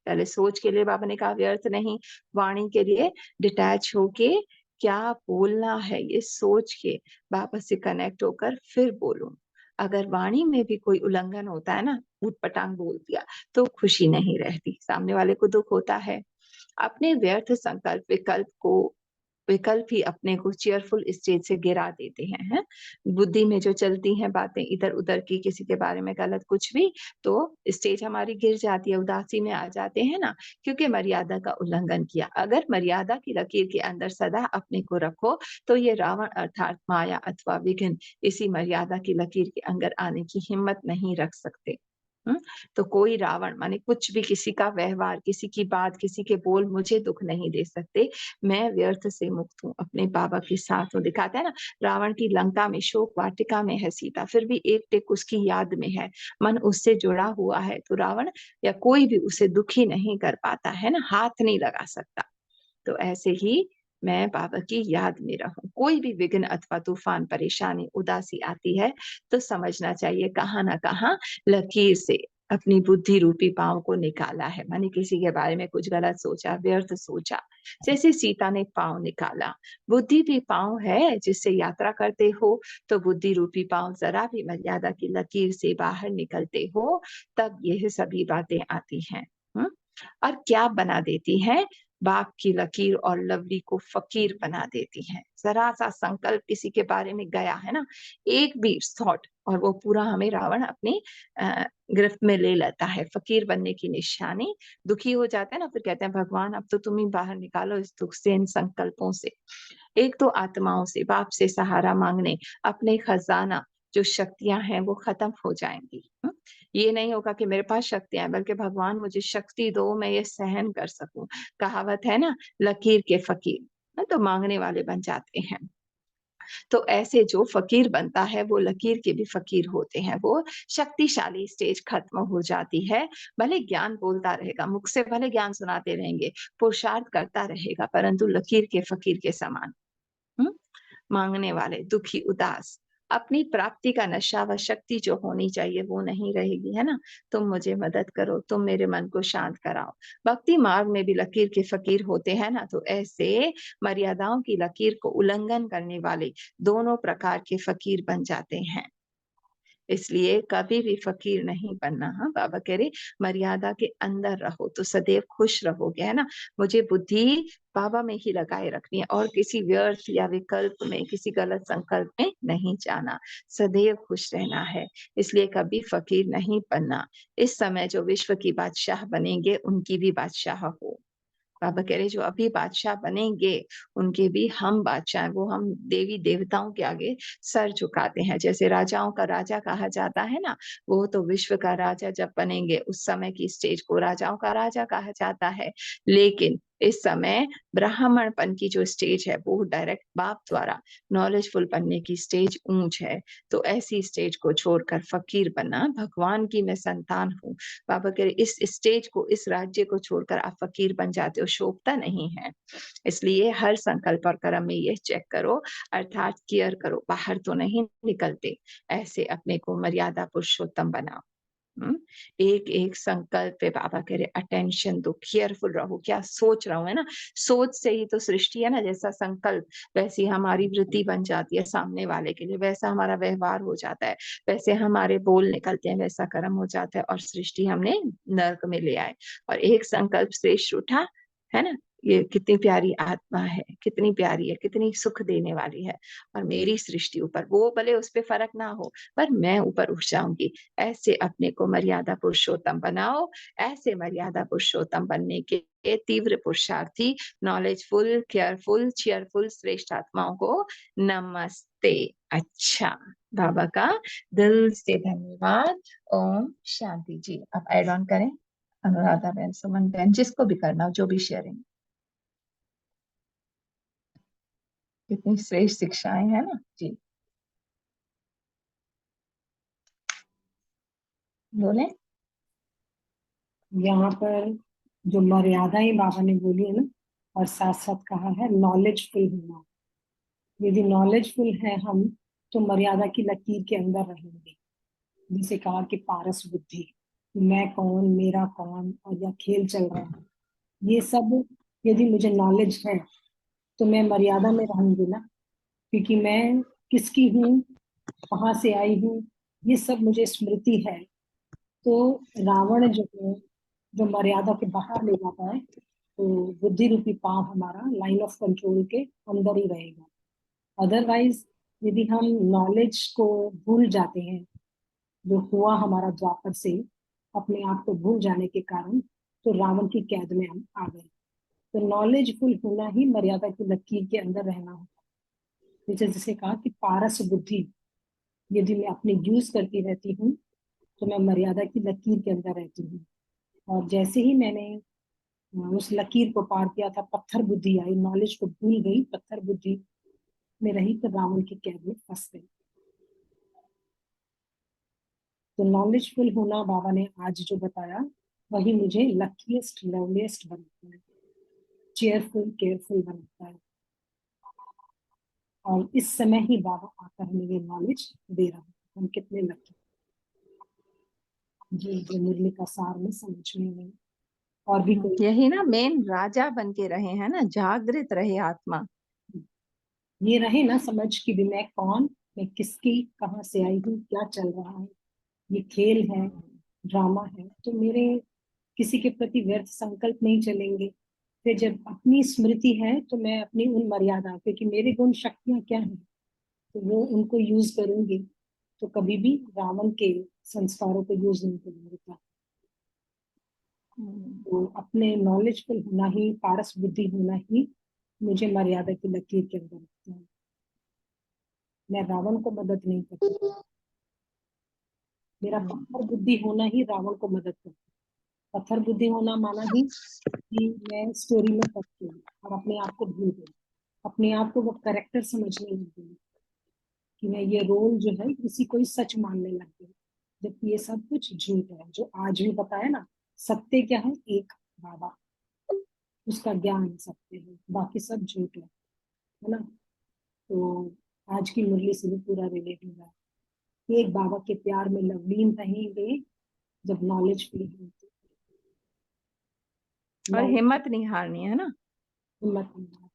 पहले सोच के लिए बाबा ने कहा व्यर्थ नहीं, वाणी के लिए डिटैच होके क्या बोलना है ये सोच के बाबा से कनेक्ट होकर फिर बोलूं। अगर वाणी में भी कोई उल्लंघन होता है ना, ऊट-पटांग बोल दिया, तो खुशी नहीं रहती, सामने वाले को दुःख होता है। अपने व्यर्थ संकल्प विकल्प ही अपने को चीयरफुल स्टेज से गिरा देते हैं। बुद्धि में जो चलती हैं बातें इधर-उधर की, किसी के बारे में गलत कुछ भी, तो स्टेज हमारी गिर जाती है, उदासी में आ जाते हैं ना, क्योंकि मर्यादा का उल्लंघन किया। अगर मर्यादा की लकीर के अंदर सदा अपने को रखो, तो ये रावण अर्थात माया अथवा विघ्न इसी मर्यादा की लकीर के अंदर आने की हिम्मत नहीं रख सकते। हुँ? तो कोई रावण माने कुछ भी, किसी का व्यवहार, किसी की बात, किसी के बोल मुझे दुःख नहीं दे सकते। मैं व्यर्थ से मुक्त हूँ, अपने बाबा के साथ हूँ। दिखाता है ना, रावण की लंका में, शोक वाटिका में है सीता, फिर भी एक टिक उसकी याद में है, मन उससे जुड़ा हुआ है, तो रावण या कोई भी उसे दुखी नहीं कर पाता है ना, हाथ नहीं लगा सकता। तो ऐसे ही मैं बाबा की याद में रहूं। कोई भी विघ्न अथवा तूफान, परेशानी, उदासी आती है, तो समझना चाहिए कहाँ न कहाँ लकीर से अपनी बुद्धि रूपी पाँव को निकाला है। माने किसी के बारे में कुछ गलत सोचा, व्यर्थ सोचा, जैसे सीता ने पाँव निकाला। बुद्धि भी पाँव है जिससे यात्रा करते हो, तो बुद्धि रूपी पाँव जरा भी मर्यादा की लकीर से बाहर निकलते हो, तब यह सभी बातें आती हैं। हुँ? और क्या बना देती हैं? बाप की लकीर और लवली को फकीर बना देती हैं। ज़रा-सा संकल्प किसी के बारे में गया है ना, एक भी थॉट, और वो पूरा हमें रावण अपनी अ, गिरफ्त में ले लेता है। फकीर बनने की निशानी, दुखी हो जाते हैं ना, फिर कहते हैं भगवान अब तो तुम ही बाहर निकालो इस दुःख से, इन संकल्पों से। एक तो आत्माओं से, बाप से सहारा माँगने, अपने खज़ाना जो शक्तियाँ हैं वो ख़त्म हो जाएँगी। ये नहीं होगा कि मेरे पास शक्तियाँ हैं, बल्कि भगवान मुझे शक्ति दो, मैं ये सहन कर सकूँ। कहावत है ना, लकीर के फ़कीर, तो माँगने वाले बन जाते हैं। तो ऐसे जो फ़कीर बनता है, वो लकीर के भी फ़कीर होते हैं। वो शक्तिशाली स्टेज ख़त्म हो जाती है। भले ज्ञान बोलता रहेगा, मुख से भले ज्ञान सुनाते रहेंगे, पुरुषार्थ करता रहेगा, परंतु लकीर के फ़कीर के समान। हुँ? माँगने वाले, दुखी, उदास, अपनी प्राप्ति का नशा व शक्ति जो होनी चाहिए वो नहीं रहेगी, है ना? तुम मुझे मदद करो, तुम मेरे मन को शांत कराओ। भक्ति मार्ग में भी लकीर के फ़कीर होते हैं ना, तो ऐसे मर्यादाओं की लकीर को उल्लंघन करने वाले दोनों प्रकार के फ़कीर बन जाते हैं। इसलिए कभी भी फ़कीर नहीं बनना। हाँ, बाबा कह रहे मर्यादा के अंदर रहो तो सदैव खुश रहोगे, है ना? मुझे बुद्धि बाबा में ही लगाए रखनी है और किसी व्यर्थ या विकल्प में, किसी गलत संकल्प में नहीं जाना। सदैव खुश रहना है, इसलिए कभी फ़कीर नहीं बनना। इस समय जो विश्व की बादशाह बनेंगे, उनकी भी बादशाह हो। बाबा कह रहे जो अभी बादशाह बनेंगे, उनके भी हम बादशाह हैं, वो हम देवी-देवताओं के आगे सर झुकाते हैं। जैसे राजाओं का राजा कहा जाता है ना, वो तो विश्व का राजा जब बनेंगे, उस समय की स्टेज को राजाओं का राजा कहा जाता है। लेकिन इस समय ब्राह्मणपन की जो स्टेज है, वो डायरेक्ट बाप द्वारा नॉलेजफुल बनने की स्टेज ऊँच है। तो ऐसी स्टेज को छोड़कर फ़कीर बनना, भगवान की मैं संतान हूँ, बाबा कह रहे इस स्टेज को, इस राज्य को छोड़कर आप फ़कीर बन जाते हो, शोभता नहीं है। इसलिए हर संकल्प और कर्म में ये चेक करो, अर्थात केयर करो, बाहर तो नहीं निकलते। ऐसे अपने को मर्यादा पुरुषोत्तम बनाओ। हुँ? एक-एक संकल्प पे बाबा कह रहे अटेंशन दो, केयरफुल रहो, क्या सोच रहा हूँ, है ना? सोच से ही तो सृष्टि है ना, जैसा संकल्प वैसी हमारी वृत्ति बन जाती है सामने वाले के लिए, वैसा हमारा व्यवहार हो जाता है, वैसे हमारे बोल निकलते हैं, वैसा कर्म हो जाता है और सृष्टि हमने नर्क में ले आए। और एक संकल्प श्रेष्ठ उठा, है ना? ये कितनी प्यारी आत्मा है, कितनी प्यारी है, कितनी सुख देने वाली है। और मेरी सृष्टि ऊपर, वो भले उस पे फर्क ना हो, पर मैं ऊपर उठ जाऊंगी। ऐसे अपने को मर्यादा पुरुषोत्तम बनाओ। ऐसे मर्यादा पुरुषोत्तम बनने के तीव्र पुरुषार्थी, नॉलेजफुल, केयरफुल, चीयरफुल श्रेष्ठ आत्माओं को नमस्ते। अच्छा, बाबा का दिल से धन्यवाद। ओम शांति जी। अब एड ऑन करें अनुराधा बहन, सुमन बहन, जिसको भी करना हो, जो भी शेयरिंग। कितनी श्रेष्ठ शिक्षाएं हैं ना जी। बोले। यहाँ पर जो मर्यादाएं बाबा ने बोली है ना, और साथ साथ कहा है नॉलेजफुल होना। यदि नॉलेजफुल है हम, तो मर्यादा की लकीर के अंदर रहेंगे। जिसे कहा कि पारस बुद्धि, मैं कौन, मेरा कौन, और या खेल चल रहा है, ये सब यदि मुझे नॉलेज है तो मैं मर्यादा में रहूंगी ना। क्योंकि मैं किसकी हूँ, कहाँ से आई हूँ, ये सब मुझे स्मृति है। तो रावण जो है, जो मर्यादा के बाहर ले जाता है, तो बुद्धि रूपी पांव हमारा लाइन ऑफ कंट्रोल के अंदर ही रहेगा। अदरवाइज यदि हम नॉलेज को भूल जाते हैं, जो हुआ हमारा द्वापर से, अपने आप को भूल जाने के कारण, तो रावण की कैद में हम आ गए। तो नॉलेजफुल होना ही मर्यादा की लकीर के अंदर रहना होता है। जैसे कहा कि पारस बुद्धि, यदि मैं अपनी यूज करती रहती हूँ, तो मैं मर्यादा की लकीर के अंदर रहती हूँ। और जैसे ही मैंने उस लकीर को पार किया था, पत्थर बुद्धि आई, नॉलेज को भूल गई, पत्थर बुद्धि में रही, तो रावण की कैद में फंस गई। तो नॉलेजफुल होना बाबा ने आज जो बताया, वही मुझे लकीएस्ट, लवलीएस्ट बनाता है, चेयरफुल, केयरफुल बनाता है। और इस समय ही बाबा आकर हमें ये नॉलेज दे रहा है। हम कितने लकी जी, जो मुरली का सार में समझ में नहीं। और भी कोई यही ना मेन राजा बन के रहे हैं ना, जागृत रहे आत्मा। ये रहे ना समझ कि भी मैं कौन, मैं किसकी, कहाँ से आई हूँ, क्या चल रहा है, ये खेल है, ड्रामा है। तो मेरे किसी के प्रति व्यर्थ संकल्प नहीं चलेंगे। फिर जब अपनी स्मृति है, तो मैं अपनी उन मर्यादा, क्योंकि मेरे गुण शक्तियां क्या है, तो वो उनको यूज करूंगी। तो कभी भी रावण के संस्कारों को यूज नहीं करूंगी। तो अपने नॉलेजफुल होना ही, पारस बुद्धि होना ही मुझे मर्यादा की लकीर के अंदर रखता है। मैं रावण को मदद नहीं करती। मेरा पत्थर बुद्धि होना ही रावण को मदद करता है। पत्थर बुद्धि होना माना ही कि मैं स्टोरी में फंस गई और अपने आप को भूल गई, अपने आप को वो करेक्टर समझने लग गई, कि मैं ये रोल जो है किसी को ही सच मानने लग गई, जबकि ये सब कुछ झूठ है। जो आज भी बताया ना, सत्य क्या है, एक बाबा, उसका ज्ञान सत्य है, बाकी सब झूठ है ना। तो आज की मुरली से भी पूरा रिलेट हो रहा है। एक बाबा के प्यार में लवलीन रहेंगे जब नॉलेज फील होती और है। हिम्मत नहीं हारनी है ना। हिम्मत नहीं हारनी।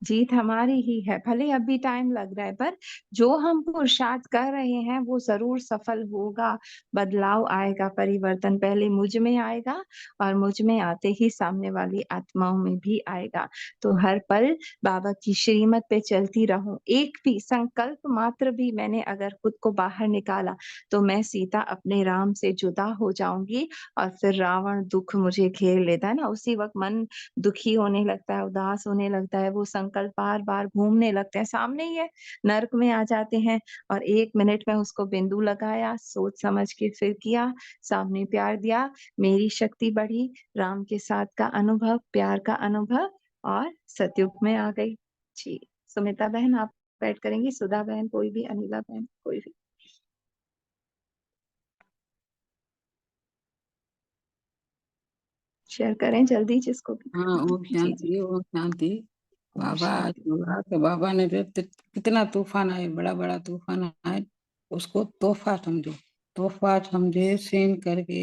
जीत हमारी ही है, भले अभी टाइम लग रहा है, पर जो हम पुरुषार्थ कर रहे हैं वो जरूर सफल होगा। बदलाव आएगा, परिवर्तन पहले मुझ में आएगा, और मुझ में आते ही सामने वाली आत्माओं में भी आएगा। तो हर पल बाबा की श्रीमत पे चलती रहूं। एक भी संकल्प मात्र भी मैंने अगर खुद को बाहर निकाला, तो मैं सीता अपने राम से जुदा हो जाऊंगी। और फिर रावण दुख मुझे घेर लेता है ना, उसी वक्त मन दुखी होने लगता है, उदास होने लगता है, वो संकल्प बार बार घूमने लगते हैं, सामने ही है, नर्क में आ जाते हैं। और 1 मिनट में उसको बिंदु लगाया, सोच समझ के फिर किया, सामने प्यार दिया, मेरी शक्ति बढ़ी, राम के साथ का अनुभव, प्यार का अनुभव, और सतयुग में आ गई। जी, सुमिता बहन आप ऐड करेंगी, सुधा बहन, कोई भी, अनिला बहन, कोई भी शेयर करें जल्दी, जिसको भी हाँ, करना। ओम जी जी। शांति, ओम शांति। ओम बाबा आज शांति। बोला तो बाबा ने जो कितना तूफान आए, बड़ा बड़ा तूफान आए, उसको तोहफा समझो, तोहफा समझे, सेन करके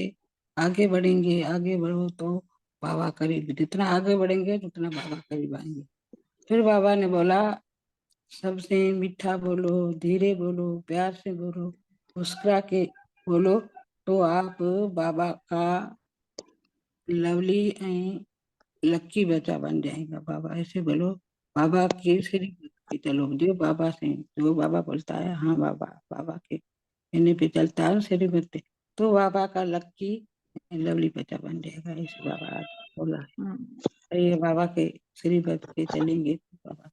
आगे बढ़ेंगे। आगे बढ़ो तो बाबा करीब, जितना आगे बढ़ेंगे उतना बाबा करीब आएंगे। फिर बाबा ने बोला सबसे मीठा बोलो, धीरे बोलो, प्यार से बोलो, मुस्कुरा के बोलो, तो आप बाबा का लवली लक्की बच्चा बन जाएगा बाबा, ऐसे बोलो। बाबा के श्री पे चलो, जो बाबा से जो बाबा बोलता है, हाँ बाबा, बाबा के कहने पे चलता है श्री पे, तो बाबा का लक्की लवली बच्चा बन जाएगा, ऐसे बाबा आज बोला है। ये बाबा के श्री पे चलेंगे तो बाबा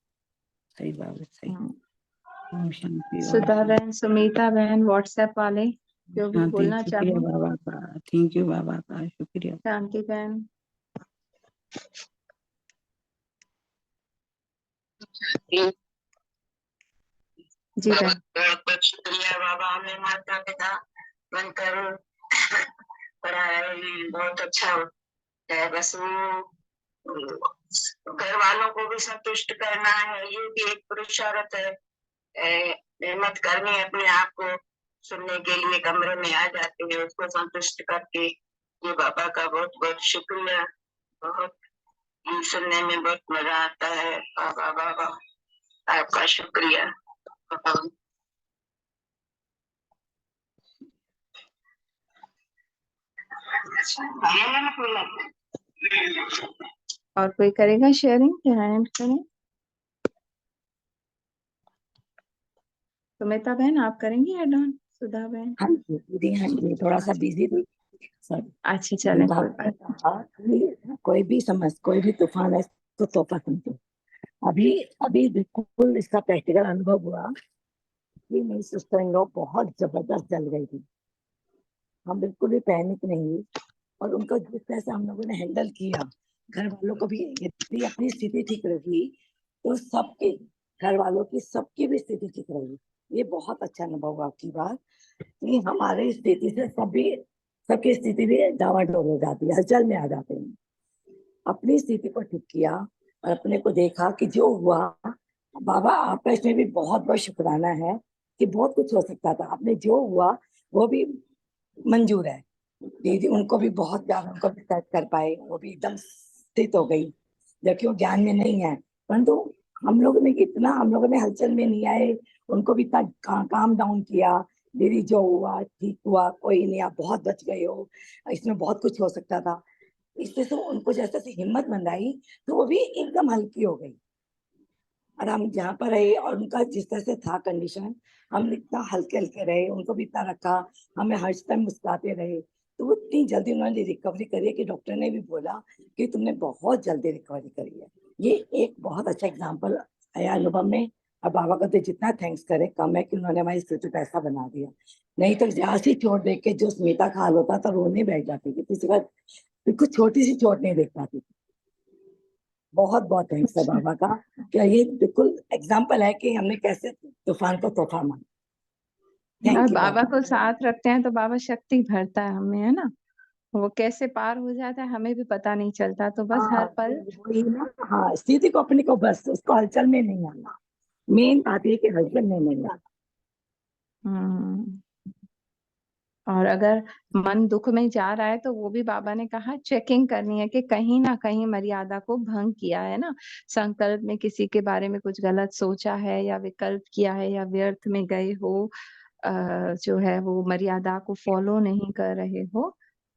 सही, बाबा सही। ओम शांति, ओम सुधा शांति। बहन, सुमीता बहन, व्हाट्सएप वाले जो भी शांति, बोलना शुक्रिया चाहे। बाबा का, थैंक यू बाबा का, शुक्रिया। शांति बहन। जी बहुत बहन। बहुत शुक्रिया बाबा, हमें माता पिता बनकर पढ़ाया, बहुत अच्छा है। बस वो घर वालों को भी संतुष्ट करना है, ये भी एक पुरुषार्थ है। हिम्मत करनी है अपने आप को, सुनने के लिए कमरे में आ जाते हैं, उसको संतुष्ट करके। ये बाबा का बहुत बहुत शुक्रिया। बहुत ये सुनने में बहुत मजा आता है। बाबा बाबा आपका शुक्रिया। और कोई करेगा शेयरिंग? हैंड करें। सुमिता बहन आप करेंगी एड ऑन? सुधा बहन? हाँ जी दीदी, हाँ जी, थोड़ा सा बिजी थी सर। अच्छा चलें, कोई बाबा ने बात। कहा कि कोई भी तूफान है तो तोहफा समझो। अभी अभी बिल्कुल इसका प्रैक्टिकल अनुभव हुआ कि मेरी सिस्टर इन लॉ बहुत जबरदस्त जल गई थी। हम बिल्कुल भी पैनिक नहीं हुई, और उनको जिस तरह से हम लोगों ने हैंडल किया, घर वालों को भी, यदि अपनी स्थिति ठीक रही तो सबके घर वालों की, सबकी भी स्थिति ठीक रही। ये बहुत अच्छा अनुभव हुआ आपकी बात, कि हमारे स्थिति से सबकी स्थिति भी डावाडोल हो जाती है, हलचल में आ जाते हैं। अपनी स्थिति को ठीक किया और अपने को देखा कि जो हुआ, बाबा आपका इसमें भी बहुत बहुत शुक्राना है कि बहुत कुछ हो सकता था, आपने जो हुआ वो भी मंजूर है। दीदी उनको भी बहुत ज्यादा, उनको भी सेट कर पाए, वो भी एकदम स्थित हो गई, जबकि वो ज्ञान में नहीं है। परंतु हम लोगों ने हलचल में नहीं आए, उनको भी इतना काम डाउन किया। दीदी जो हुआ ठीक हुआ, कोई नहीं, आप बहुत बच गए हो, इसमें बहुत कुछ हो सकता था। इससे तो उनको जैसे से हिम्मत मंदाई, तो वो भी एकदम हल्की हो गई। और हम जहाँ पर रहे और उनका जिस तरह से था कंडीशन, हम इतना हल्के हल्के रहे, उनको भी इतना रखा, हमें हर टाइम मुस्कुराते रहे, तो वो इतनी जल्दी उन्होंने रिकवरी करी है कि डॉक्टर ने भी बोला कि तुमने बहुत जल्दी रिकवरी करी है। ये एक बहुत अच्छा एग्जाम्पल आया अनुभव में। और बाबा का तो जितना थैंक्स करे कम है कि उन्होंने हमारी स्थिति को ऐसा बना दिया। नहीं तो जहाँ सी चोट देख के जो स्मिता का हाल होता था, रोने बैठ जाती थी, किसी का बिल्कुल छोटी सी चोट नहीं देख पाती थी। बहुत बहुत थैंक्स है बाबा का, क्या ये बिल्कुल एग्जाम्पल है कि हमने कैसे तूफान को तोहफा माना। और थैंक यू बाबा बाबा। को साथ रखते हैं तो बाबा शक्ति भरता है हमें, है ना। वो कैसे पार हो जाता है हमें भी पता नहीं चलता, तो बस हाँ हर पल। वही ना, हाँ स्थिति को अपनी को, बस उसको हलचल में नहीं आना। मेन बात ये कि हलचल में नहीं आना। हम्म। और अगर मन दुख में जा रहा है तो वो भी बाबा ने कहा चेकिंग करनी है कि कहीं ना कहीं मर्यादा को भंग किया है ना, संकल्प में किसी के बारे में कुछ गलत सोचा है या विकल्प किया है या व्यर्थ में गए हो, जो है वो मर्यादा को फॉलो नहीं कर रहे हो,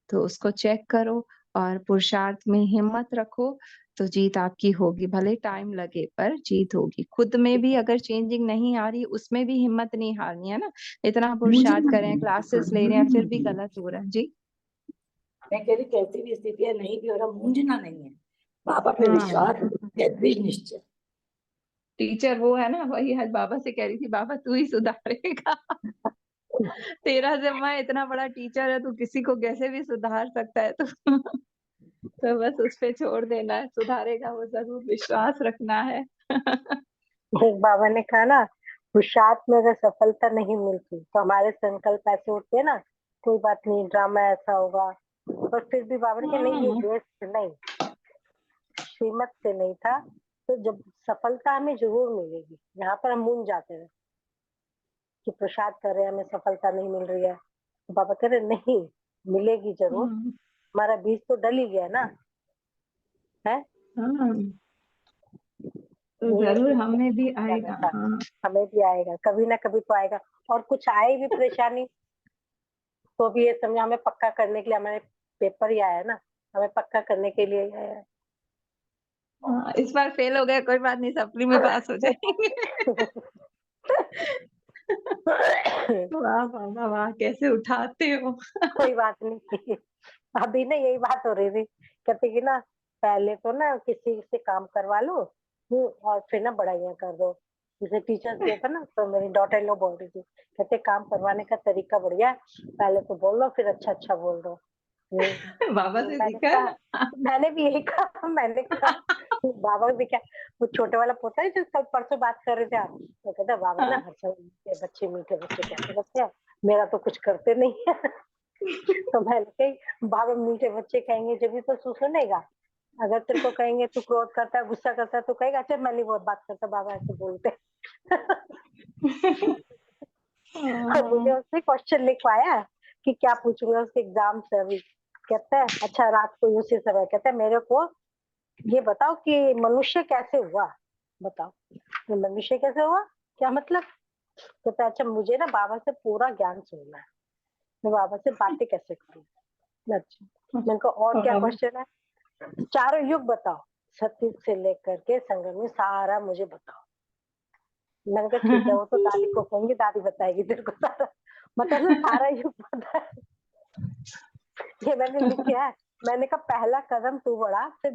तो उसको चेक करो और पुरुषार्थ में हिम्मत रखो, तो जीत आपकी होगी। भले टाइम लगे पर जीत होगी। खुद में भी अगर चेंजिंग नहीं आ रही, उसमें भी हिम्मत नहीं हारनी, है ना। इतना मुझे पुरुषार्थ कर रहे हैं, क्लासेस ले रहे हैं, फिर भी गलत हो रहा है जी। मैं कह रही कैसी भी स्थिति है, नहीं भी हो रहा, मूंझना नहीं है, बाबा पे हाँ, विश्वास, दृढ़ निश्चय। टीचर वो है ना, वही आज बाबा से कह रही थी, बाबा तू ही सुधारेगा। तेरा जिम्मा है, इतना बड़ा टीचर है, तू किसी को कैसे भी सुधार सकता है, तो बस उस पे छोड़ देना है, सुधारेगा वो जरूर, विश्वास रखना है। बाबा ने कहा ना, पुरुषार्थ में अगर सफलता नहीं मिलती तो हमारे संकल्प ऐसे होते हैं ना, कोई बात नहीं, ड्रामा ऐसा होगा, पर फिर भी बाबा ने कहा नहीं, ये वेस्ट नहीं, श्रीमत से नहीं था, तो जब सफलता हमें जरूर मिलेगी। यहाँ पर हम मूंझ जाते हैं कि पुरुषार्थ कर रहे हैं, हमें सफलता नहीं मिल रही है, तो बाबा कह रहे नहीं, मिलेगी जरूर, हमारा बीज तो डल ही गया ना, है हाँ, तो जरूर हमें भी आएगा। हाँ, हमें भी आएगा, कभी ना कभी तो आएगा। और कुछ आए भी परेशानी तो भी ये समझो हमें पक्का करने के लिए, हमारे पेपर ही आया है ना, हमें पक्का करने के लिए आया है हाँ, इस बार फेल हो गए, कोई बात नहीं, सप्ली में पास हो जाएंगे। वाह वाह वाह वाह, कैसे उठाते हो। कोई बात नहीं। अभी ना यही बात हो रही थी, कहते कि ना पहले तो ना किसी से काम करवा लो, और फिर ना बड़ाइयाँ कर दो। जैसे टीचर्स डे था ना, तो मेरी डॉटर इन लॉ बोल रही थी, कहते काम करवाने का तरीका बढ़िया है, पहले तो बोल लो फिर अच्छा अच्छा बोल दो। बाबा से मैंने सीखा कहा, है। मैंने भी यही कहा, मैंने कहा बाबा भी क्या, वो छोटे वाला पोता है जो कल परसों बात कर रहे थे आप, तो कहता बाबा ना हाँ। हर समय मीठे बच्चे कैसे करते हैं, मेरा तो कुछ करते नहीं है। तो मैंने कही बाबा मीठे बच्चे कहेंगे जब भी तो तू सुनेगा, अगर तेरे को कहेंगे तू क्रोध करता है गुस्सा करता है तो कहेगा अच्छा मैं नहीं बहुत बात करता, बाबा ऐसे बोलते और मुझे हाँ। उससे क्वेश्चन लिखवाया कि क्या पूछूंगा उसके एग्जाम से अभी। कहता है अच्छा रात को उसी समय, कहता है मेरे को ये बताओ कि मनुष्य कैसे हुआ, बताओ ये मनुष्य कैसे हुआ, क्या मतलब। कहता है अच्छा मुझे ना बाबा से पूरा ज्ञान सुनना है, मैं बाबा से बातें कैसे करूँ। अच्छा मैंने कहा और क्या बाबा क्वेश्चन है, चारों युग बताओ, सतयुग से लेकर के संगम में सारा मुझे बताओ। मैंने कहा ठीक है वो तो दादी को कहूंगी, दादी बताएगी तेरे को सारा, मतलब सारा युग पता है। ये मैंने लिख के है, मैंने कहा पहला कदम तू बढ़ा फिर